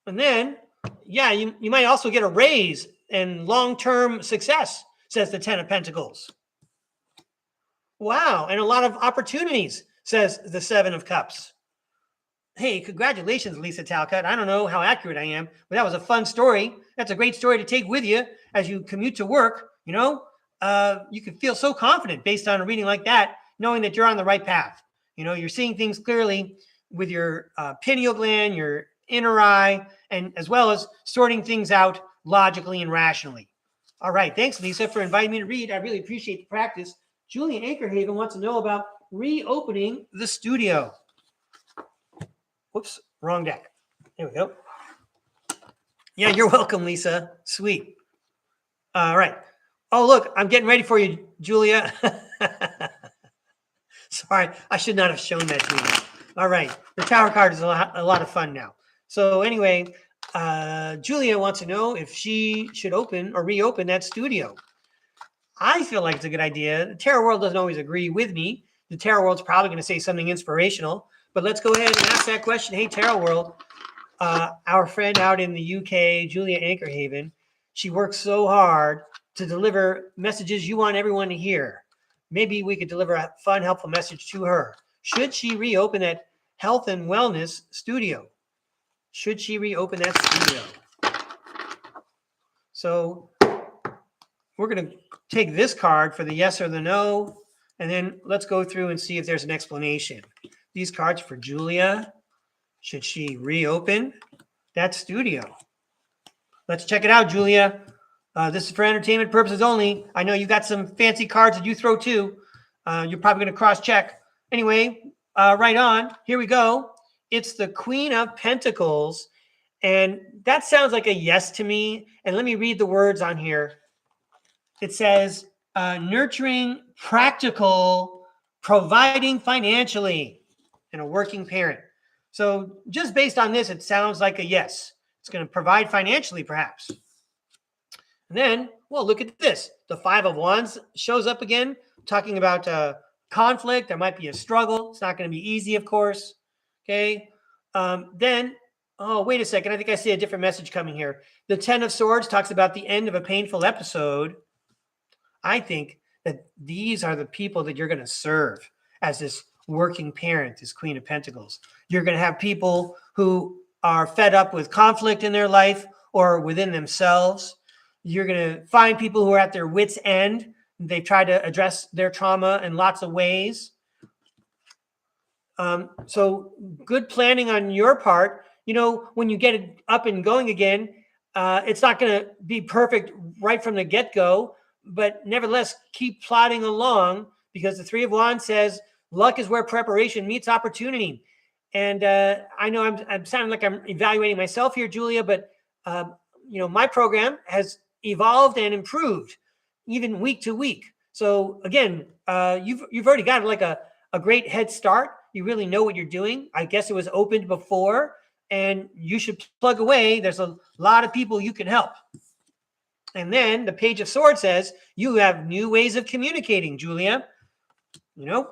And then, yeah, you might also get a raise and long-term success, says the Ten of Pentacles. Wow, and a lot of opportunities, says the Seven of Cups. Hey, congratulations, Lisa Talcott. I don't know how accurate I am, but that was a fun story. That's a great story to take with you as you commute to work. You can feel so confident based on a reading like that, knowing that you're on the right path. You're seeing things clearly with your pineal gland, your inner eye, and as well as sorting things out logically and rationally. All right. Thanks, Lisa, for inviting me to read. I really appreciate the practice. Julia Anchorhaven wants to know about reopening the studio. Whoops, wrong deck. There we go. Yeah, you're welcome, Lisa. Sweet. All right. Oh, look, I'm getting ready for you, Julia. Sorry, I should not have shown that to you. All right, the tower card is a lot of fun now. So anyway, Julia wants to know if she should open or reopen that studio. I feel like it's a good idea. The tarot world doesn't always agree with me. The tarot world's probably going to say something inspirational, but let's go ahead and ask that question. Hey, tarot world, our friend out in the UK, Julia Anchorhaven, she works so hard to deliver messages you want everyone to hear. Maybe we could deliver a fun, helpful message to her. Should she reopen that health and wellness studio? Should she reopen that studio? So we're going to take this card for the yes or the no, and then let's go through and see if there's an explanation. These cards for Julia. Should she reopen that studio? Let's check it out, Julia. This is for entertainment purposes only. I know you got some fancy cards that you throw too. You're probably going to cross-check. Anyway, right on. Here we go. It's the Queen of Pentacles. And that sounds like a yes to me. And let me read the words on here. It says, nurturing, practical, providing financially, and a working parent. So just based on this, it sounds like a yes. It's going to provide financially, perhaps. And then, well, look at this. The Five of Wands shows up again, talking about conflict. There might be a struggle. It's not going to be easy, of course. Okay. Then, oh, wait a second. I think I see a different message coming here. The Ten of Swords talks about the end of a painful episode. I think that these are the people that you're going to serve as this working parent, this Queen of Pentacles. You're going to have people who are fed up with conflict in their life or within themselves. You're going to find people who are at their wits' end. They've tried to address their trauma in lots of ways. So good planning on your part. You know, when you get it up and going again, it's not going to be perfect right from the get-go, but nevertheless, keep plodding along because the Three of Wands says luck is where preparation meets opportunity. And I know I'm sounding like I'm evaluating myself here, Julia, but you know, my program has evolved and improved even week to week. So again, you've already got like a great head start. You really know what you're doing. I guess it was opened before, and you should plug away. There's a lot of people you can help. And then the Page of Swords says you have new ways of communicating, Julia. You know,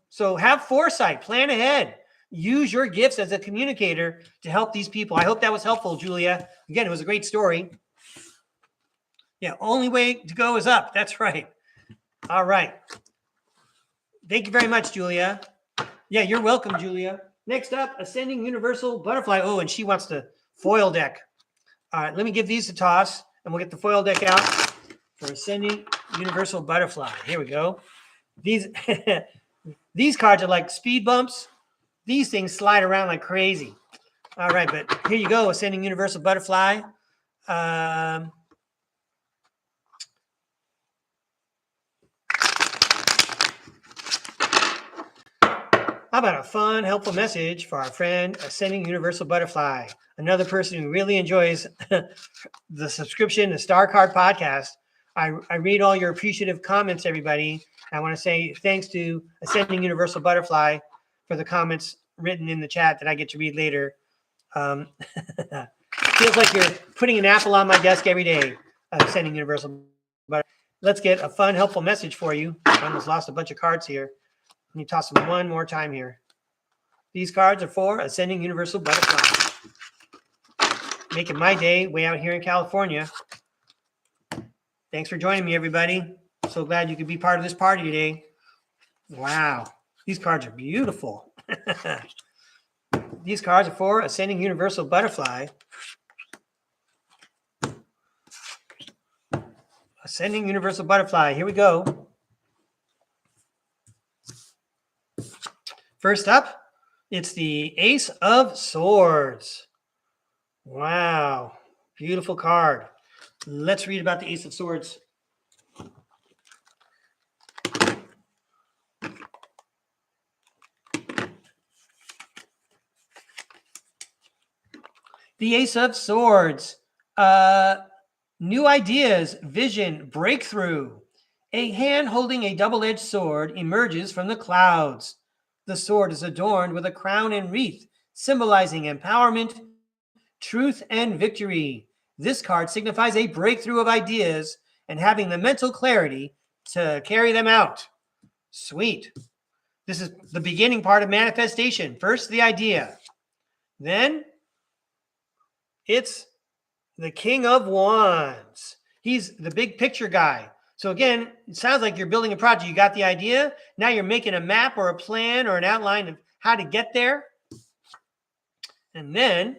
so have foresight, plan ahead. Use your gifts as a communicator to help these people. I hope that was helpful, Julia. Again, it was a great story. Yeah, only way to go is up. That's right. All right. Thank you very much, Julia. Yeah, you're welcome, Julia. Next up, Ascending Universal Butterfly. Oh, and she wants the foil deck. All right, let me give these a toss, and we'll get the foil deck out for Ascending Universal Butterfly. Here we go. These these cards are like speed bumps. These things slide around like crazy. All right, but here you go, Ascending Universal Butterfly. How about a fun, helpful message for our friend, Ascending Universal Butterfly, another person who really enjoys the subscription to STARCARD podcast. I read all your appreciative comments, everybody. I want to say thanks to Ascending Universal Butterfly for the comments written in the chat that I get to read later. Feels like you're putting an apple on my desk every day, Ascending Universal Butterfly. Let's get a fun, helpful message for you. I almost lost a bunch of cards here. Let me toss them one more time here. These cards are for Ascending Universal Butterfly. Making my day way out here in California. Thanks for joining me, everybody. So glad you could be part of this party today. Wow. These cards are beautiful. These cards are for Ascending Universal Butterfly. Ascending Universal Butterfly. Here we go. First up, it's the Ace of Swords. Wow. Beautiful card. Let's read about the Ace of Swords. The Ace of Swords. New ideas, vision, breakthrough. A hand holding a double-edged sword emerges from the clouds. The sword is adorned with a crown and wreath, symbolizing empowerment, truth, and victory. This card signifies a breakthrough of ideas and having the mental clarity to carry them out. Sweet. This is the beginning part of manifestation. First, the idea. Then, it's the King of Wands. He's the big picture guy. So again, it sounds like you're building a project. You got the idea. Now you're making a map or a plan or an outline of how to get there. And then,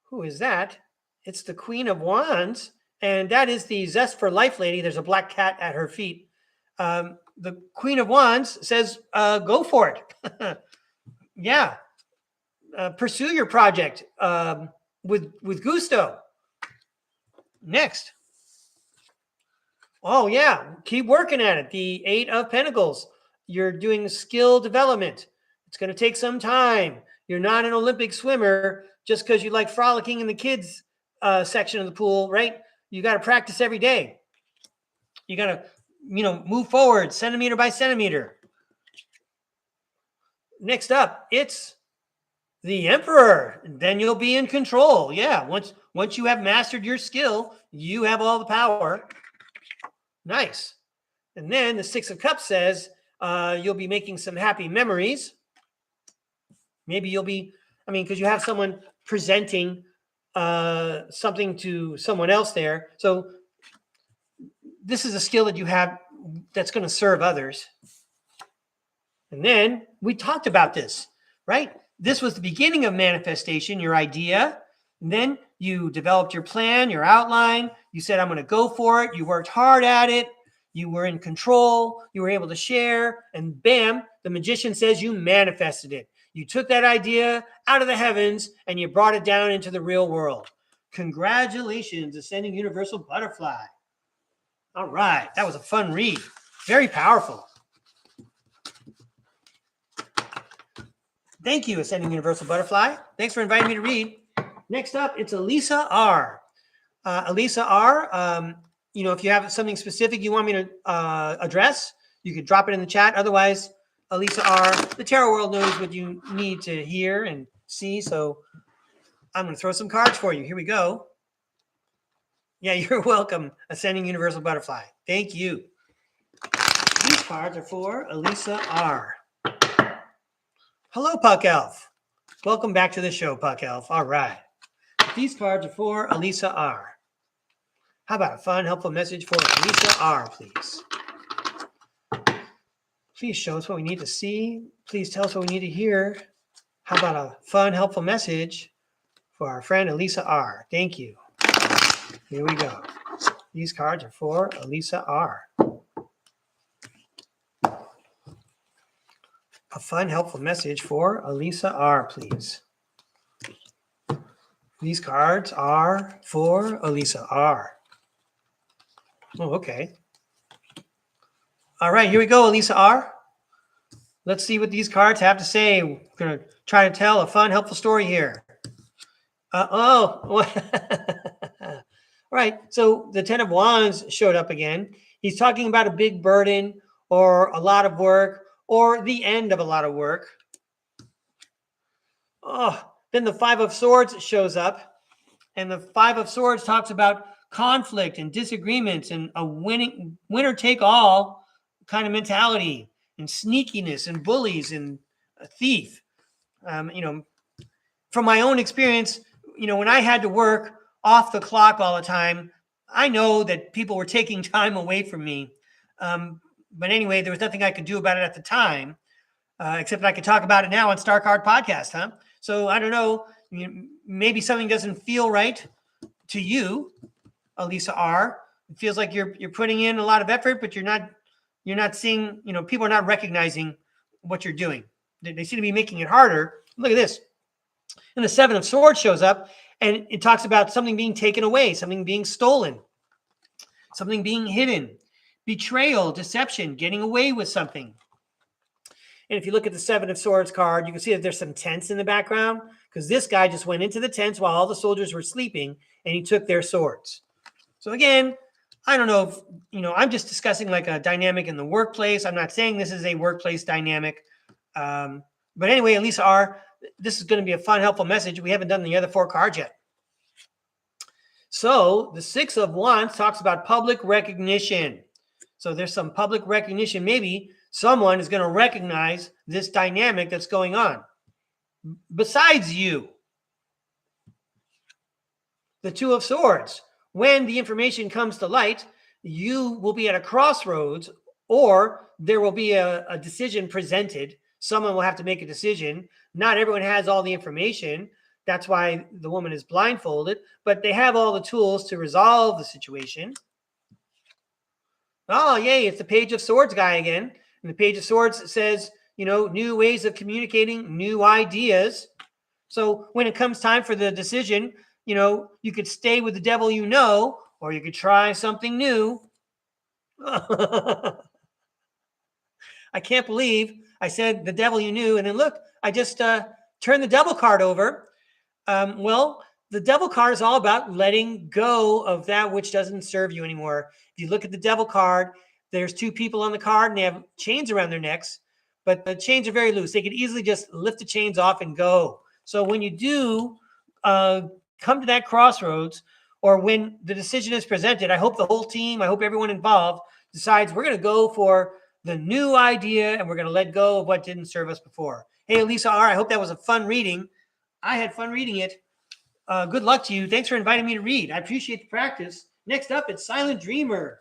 who is that? It's the Queen of Wands. And that is the Zest for Life lady. There's a black cat at her feet. The Queen of Wands says, go for it. Yeah. Pursue your project with gusto. Next. Oh, yeah. Keep working at it. The Eight of Pentacles. You're doing skill development. It's going to take some time. You're not an Olympic swimmer just because you like frolicking in the kids section of the pool, right? You got to practice every day. You got to, move forward centimeter by centimeter. Next up, it's the Emperor. Then you'll be in control. Yeah, once you have mastered your skill, you have all the power. Nice. And then the Six of Cups says you'll be making some happy memories. Maybe you'll be, because you have someone presenting something to someone else there. So this is a skill that you have that's going to serve others. And then we talked about this, right? This was the beginning of manifestation, your idea. And then you developed your plan, your outline. You said, I'm going to go for it. You worked hard at it. You were in control. You were able to share. And bam, the magician says you manifested it. You took that idea out of the heavens and you brought it down into the real world. Congratulations, Ascending Universal Butterfly. All right. That was a fun read. Very powerful. Thank you, Ascending Universal Butterfly. Thanks for inviting me to read. Next up, it's Elisa R. Elisa R, if you have something specific you want me to address, you could drop it in the chat. Otherwise, Elisa R, the tarot world knows what you need to hear and see. So I'm going to throw some cards for you. Here we go. Yeah, you're welcome, Ascending Universal Butterfly. Thank you. These cards are for Elisa R. Hello, Puck Elf. Welcome back to the show, Puck Elf. All right. These cards are for Elisa R. How about a fun, helpful message for Elisa R, please? Please show us what we need to see. Please tell us what we need to hear. How about a fun, helpful message for our friend Elisa R? Thank you. Here we go. These cards are for Elisa R. A fun, helpful message for Elisa R, please. These cards are for Elisa R. Oh, okay. All right, here we go, Elisa R. Let's see what these cards have to say. We're going to try to tell a fun, helpful story here. All right, so the Ten of Wands showed up again. He's talking about a big burden or a lot of work or the end of a lot of work. Then the Five of Swords shows up. And the Five of Swords talks about conflict and disagreements and a winner-take-all kind of mentality and sneakiness and bullies and a thief. From my own experience, when I had to work off the clock all the time, I know that people were taking time away from me. But anyway, there was nothing I could do about it at the time, except I could talk about it now on STARCARD podcast, huh? So I don't know, maybe something doesn't feel right to you, Elisa R. It feels like you're putting in a lot of effort, but you're not seeing, people are not recognizing what you're doing. They seem to be making it harder. Look at this. And the Seven of Swords shows up, and it talks about something being taken away, something being stolen, something being hidden, betrayal, deception, getting away with something. And if you look at the Seven of Swords card, you can see that there's some tense in the background because this guy just went into the tents while all the soldiers were sleeping and he took their swords. So again, I don't know if, I'm just discussing like a dynamic in the workplace. I'm not saying this is a workplace dynamic. But anyway, Elisa R., this is going to be a fun, helpful message. We haven't done the other 4 cards yet. So the 6 of Wands talks about public recognition. So there's some public recognition. Maybe someone is going to recognize this dynamic that's going on besides you. The 2 of Swords. When the information comes to light, you will be at a crossroads, or there will be a decision presented. Someone will have to make a decision. Not everyone has all the information. That's why the woman is blindfolded, but they have all the tools to resolve the situation. Oh, yay, it's the Page of Swords guy again. And the Page of Swords says, new ways of communicating, new ideas. So when it comes time for the decision, you could stay with the devil or you could try something new. I can't believe I said the devil you knew, and then look, I just turned the devil card over. Well, the devil card is all about letting go of that which doesn't serve you anymore. If you look at the devil card, there's 2 people on the card and they have chains around their necks, but the chains are very loose. They could easily just lift the chains off and go. So when you do come to that crossroads, or when the decision is presented, I hope the whole team, I hope everyone involved decides we're going to go for the new idea and we're going to let go of what didn't serve us before. Hey, Elisa R., I hope that was a fun reading. I had fun reading it. Good luck to you. Thanks for inviting me to read. I appreciate the practice. Next up, it's Silent Dreamer.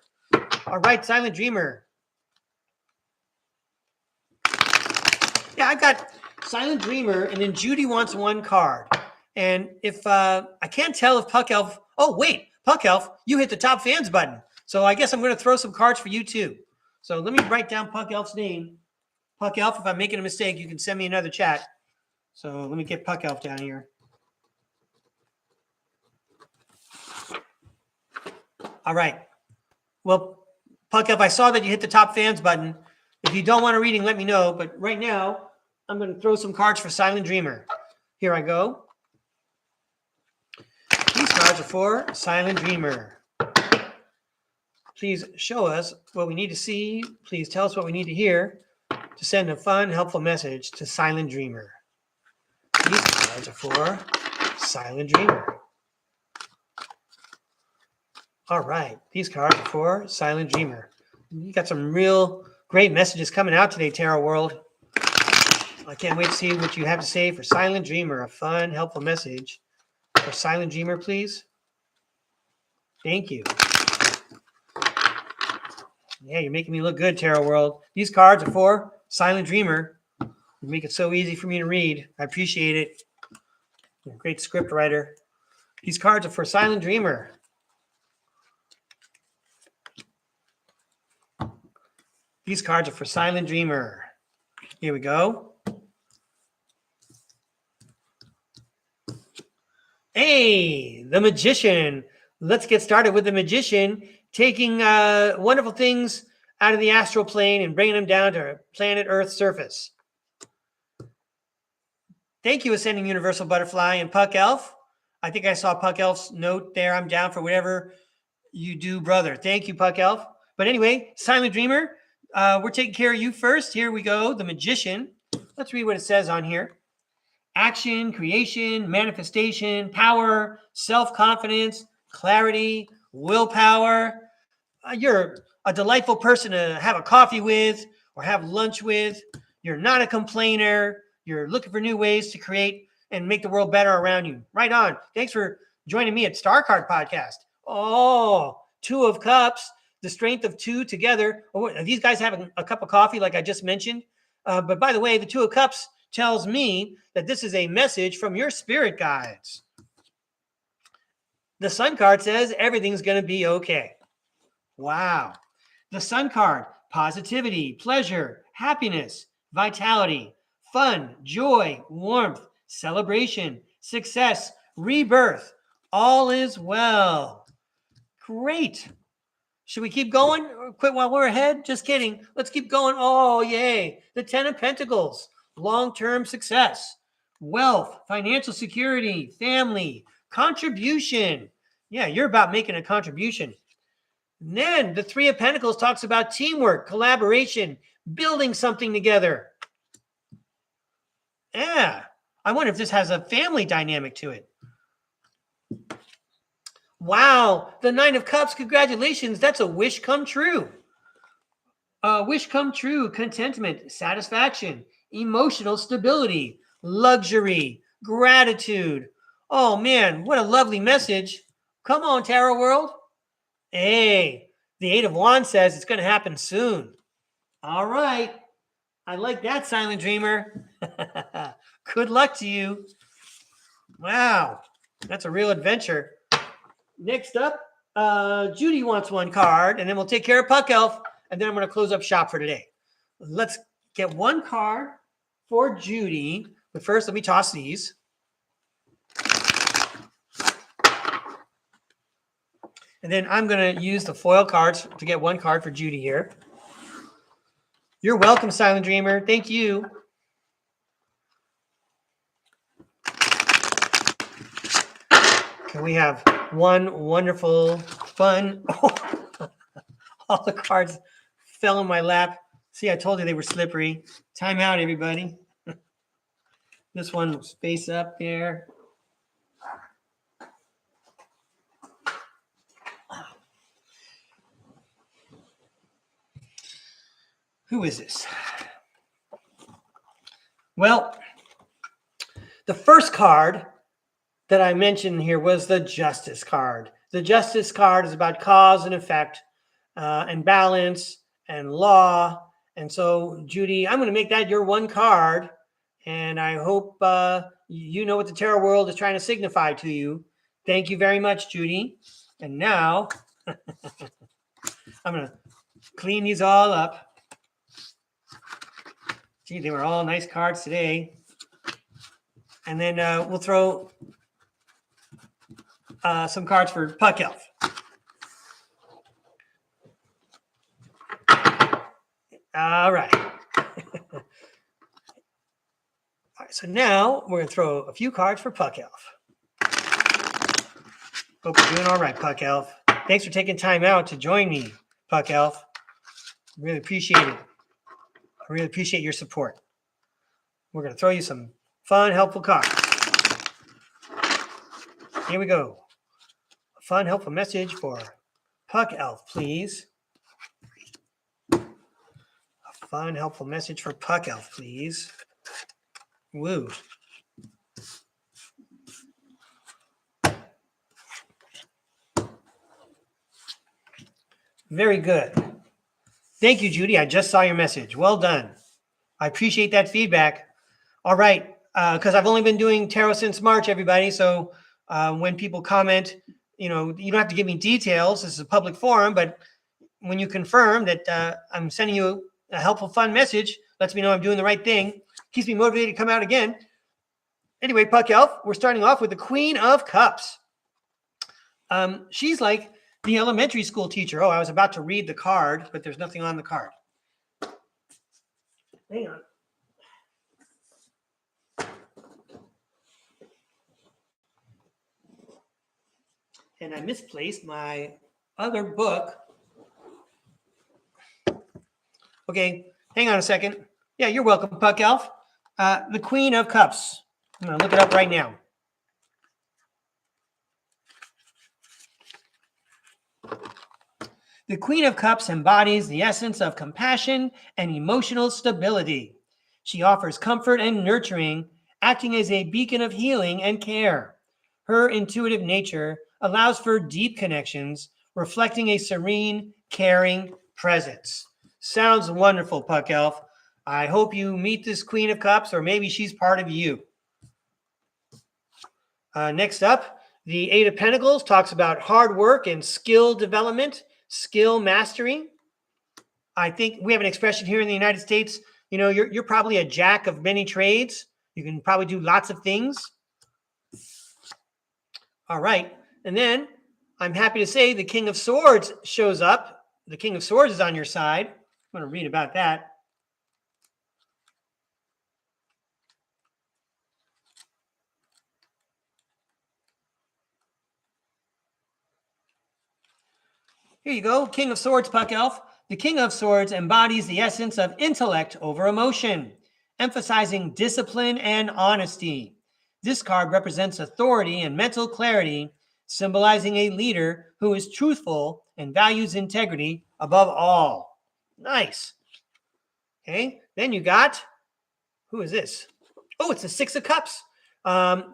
All right, Silent Dreamer. Yeah, I've got Silent Dreamer, and then Judy wants 1 card. And if I can't tell if Puck Elf, oh, wait, Puck Elf, you hit the top fans button. So I guess I'm going to throw some cards for you too. So let me write down Puck Elf's name. Puck Elf, if I'm making a mistake, you can send me another chat. So let me get Puck Elf down here. All right. Well, Puck Elf, I saw that you hit the top fans button. If you don't want a reading, let me know. But right now, I'm going to throw some cards for Silent Dreamer. Here I go. These cards are for Silent Dreamer. Please show us what we need to see. Please tell us what we need to hear to send a fun, helpful message to Silent Dreamer. These cards are for Silent Dreamer. All right. These cards are for Silent Dreamer. You got some real great messages coming out today, Tarot World. I can't wait to see what you have to say for Silent Dreamer. A fun, helpful message for Silent Dreamer, please. Thank you. Yeah, you're making me look good, Tarot World. These cards are for Silent Dreamer. You make it so easy for me to read. I appreciate it. You're a great script writer. These cards are for Silent Dreamer. These cards are for Silent Dreamer. Here we go. Hey, the Magician. Let's get started with the Magician, taking wonderful things out of the astral plane and bringing them down to planet Earth's surface. Thank you, Ascending Universal Butterfly and Puck Elf. I think I saw Puck Elf's note there. I'm down for whatever you do, brother. Thank you, Puck Elf. But anyway, Silent Dreamer, we're taking care of you first. Here we go, the Magician. Let's read what it says on here. Action, creation, manifestation, power, self-confidence, clarity, willpower. You're a delightful person to have a coffee with or have lunch with. You're not a complainer. You're looking for new ways to create and make the world better around you. Right on. Thanks for joining me at STARCARD Podcast. Oh, 2 of Cups, the strength of 2 together. Oh, are these guys having a cup of coffee like I just mentioned? But by the way, the 2 of Cups tells me that this is a message from your spirit guides. The Sun card says everything's going to be okay. Wow. The Sun card, positivity, pleasure, happiness, vitality, fun, joy, warmth, celebration, success, rebirth. All is well. Great. Should we keep going or quit while we're ahead? Just kidding. Let's keep going. Oh, yay. The 10 of Pentacles, long-term success. wealth, financial security, family, contribution. Yeah, you're about making a contribution. And then the Three of Pentacles talks about teamwork, collaboration, building something together. Yeah, I wonder if this has a family dynamic to it. Wow, the Nine of Cups, congratulations. That's a wish come true. Wish come true, contentment, satisfaction, emotional stability, luxury, gratitude. Oh man, what a lovely message. Come on, Tarot World. Hey, the Eight of Wands says it's going to happen soon. All right. I like that, Silent Dreamer. Good luck to you. Wow, that's a real adventure. Next up, Judy wants one card, and then we'll take care of Puck Elf, and then I'm going to close up shop for today. Let's get one card for Judy. But first, let me toss these. And then I'm going to use the foil cards to get one card for Judy here. You're welcome, Silent Dreamer. Thank you. And we have one wonderful, fun. All the cards fell in my lap. See, I told you they were slippery. Time out, everybody. This one was face up there. Who is this? Well, the first card that I mentioned here was the Justice card. The Justice card is about cause and effect and balance and law. And so, Judy, I'm going to make that your one card. And I hope you know what the tarot world is trying to signify to you. Thank you very much, Judy. And now I'm going to clean these all up. Gee, they were all nice cards today. And then we'll throw some cards for Puck Elf. All right. All right. So now we're going to throw a few cards for Puck Elf. Hope you're doing all right, Puck Elf. Thanks for taking time out to join me, Puck Elf. Really appreciate it. I really appreciate your support. We're going to throw you some fun, helpful cards. Here we go. A fun, helpful message for Puck Elf, please. A fun, helpful message for Puck Elf, please. Woo. Very good. Thank you, Judy. I just saw your message. Well done. I appreciate that feedback. All right, because I've only been doing tarot since March, everybody. So when people comment, you don't have to give me details. This is a public forum, but when you confirm that I'm sending you a helpful, fun message, lets me know I'm doing the right thing, keeps me motivated to come out again. Anyway, Puck Elf, we're starting off with the Queen of Cups. She's like the elementary school teacher. Oh, I was about to read the card, but there's nothing on the card. Hang on. And I misplaced my other book. Okay, hang on a second. Yeah, you're welcome, Puck Elf. The Queen of Cups. I'm going to look it up right now. The Queen of Cups embodies the essence of compassion and emotional stability. She offers comfort and nurturing, acting as a beacon of healing and care. Her intuitive nature allows for deep connections, reflecting a serene, caring presence. Sounds wonderful, Puck Elf. I hope you meet this Queen of Cups, or maybe she's part of you. Next up, the Eight of Pentacles talks about hard work and skill development, skill mastery. I think we have an expression here in the United States. You're probably a jack of many trades. You can probably do lots of things. All right. And then I'm happy to say the King of Swords shows up. The King of Swords is on your side. I'm going to read about that. Here you go. King of Swords, Puck Elf. The King of Swords embodies the essence of intellect over emotion, emphasizing discipline and honesty. This card represents authority and mental clarity, symbolizing a leader who is truthful and values integrity above all. Nice. Okay, then you got, who is this? Oh, it's the Six of Cups.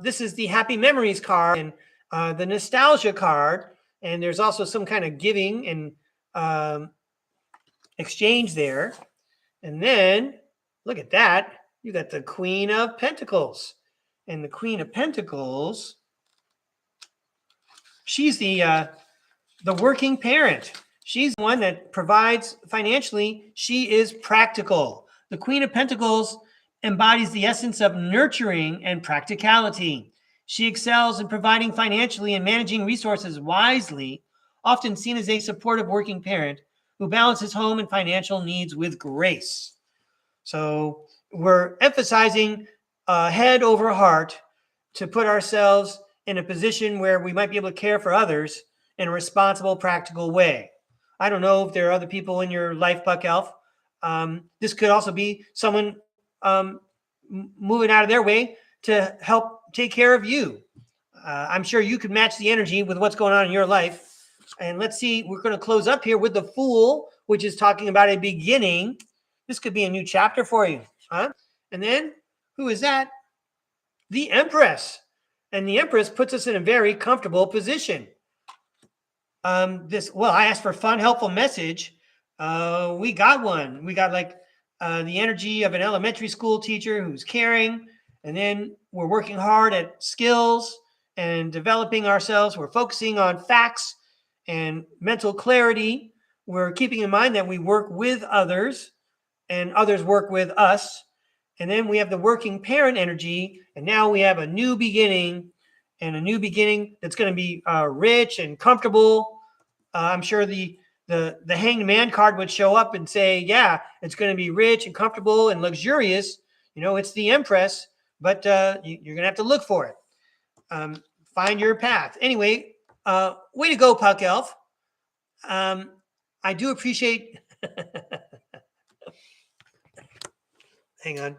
This is the Happy Memories card and the Nostalgia card. And there's also some kind of giving and exchange there. And then, look at that. You got the Queen of Pentacles. And the Queen of Pentacles, she's the working parent. She's the one that provides financially. She is practical. The Queen of Pentacles embodies the essence of nurturing and practicality. She excels in providing financially and managing resources wisely, often seen as a supportive working parent who balances home and financial needs with grace. So we're emphasizing head over heart to put ourselves in a position where we might be able to care for others in a responsible, practical way. I don't know if there are other people in your life, Puck Elf. This could also be someone moving out of their way to help take care of you. I'm sure you could match the energy with what's going on in your life. And let's see, we're going to close up here with the Fool, which is talking about a beginning. This could be a new chapter for you. Huh? And then, who is that? The Empress. And the Empress puts us in a very comfortable position. I asked for a fun, helpful message. We got one. We got like the energy of an elementary school teacher who's caring. And then we're working hard at skills and developing ourselves. We're focusing on facts and mental clarity. We're keeping in mind that we work with others and others work with us. And then we have the working parent energy. And now we have a new beginning, and a new beginning that's going to be rich and comfortable. I'm sure the Hanged Man card would show up and say, yeah, it's going to be rich and comfortable and luxurious. You know, it's the Empress, but you're going to have to look for it. Find your path. Anyway, way to go, Puck Elf. I do appreciate... Hang on.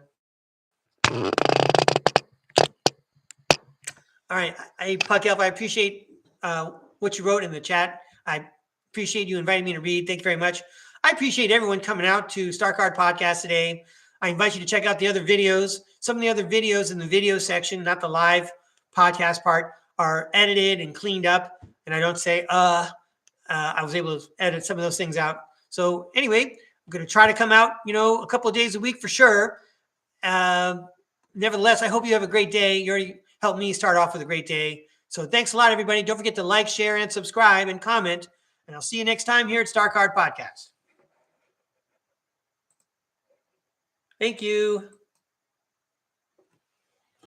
All right. Hey, Puck Elf, I appreciate what you wrote in the chat. I appreciate you inviting me to read. Thank you very much. I appreciate everyone coming out to STARCARD Podcast today. I invite you to check out the other videos. Some of the other videos in the video section, not the live podcast part, are edited and cleaned up. And I don't say, I was able to edit some of those things out. So anyway, I'm going to try to come out, a couple of days a week for sure. Nevertheless, I hope you have a great day. You already helped me start off with a great day. So thanks a lot, everybody. Don't forget to like, share, and subscribe and comment. And I'll see you next time here at STARCARD Podcast. Thank you.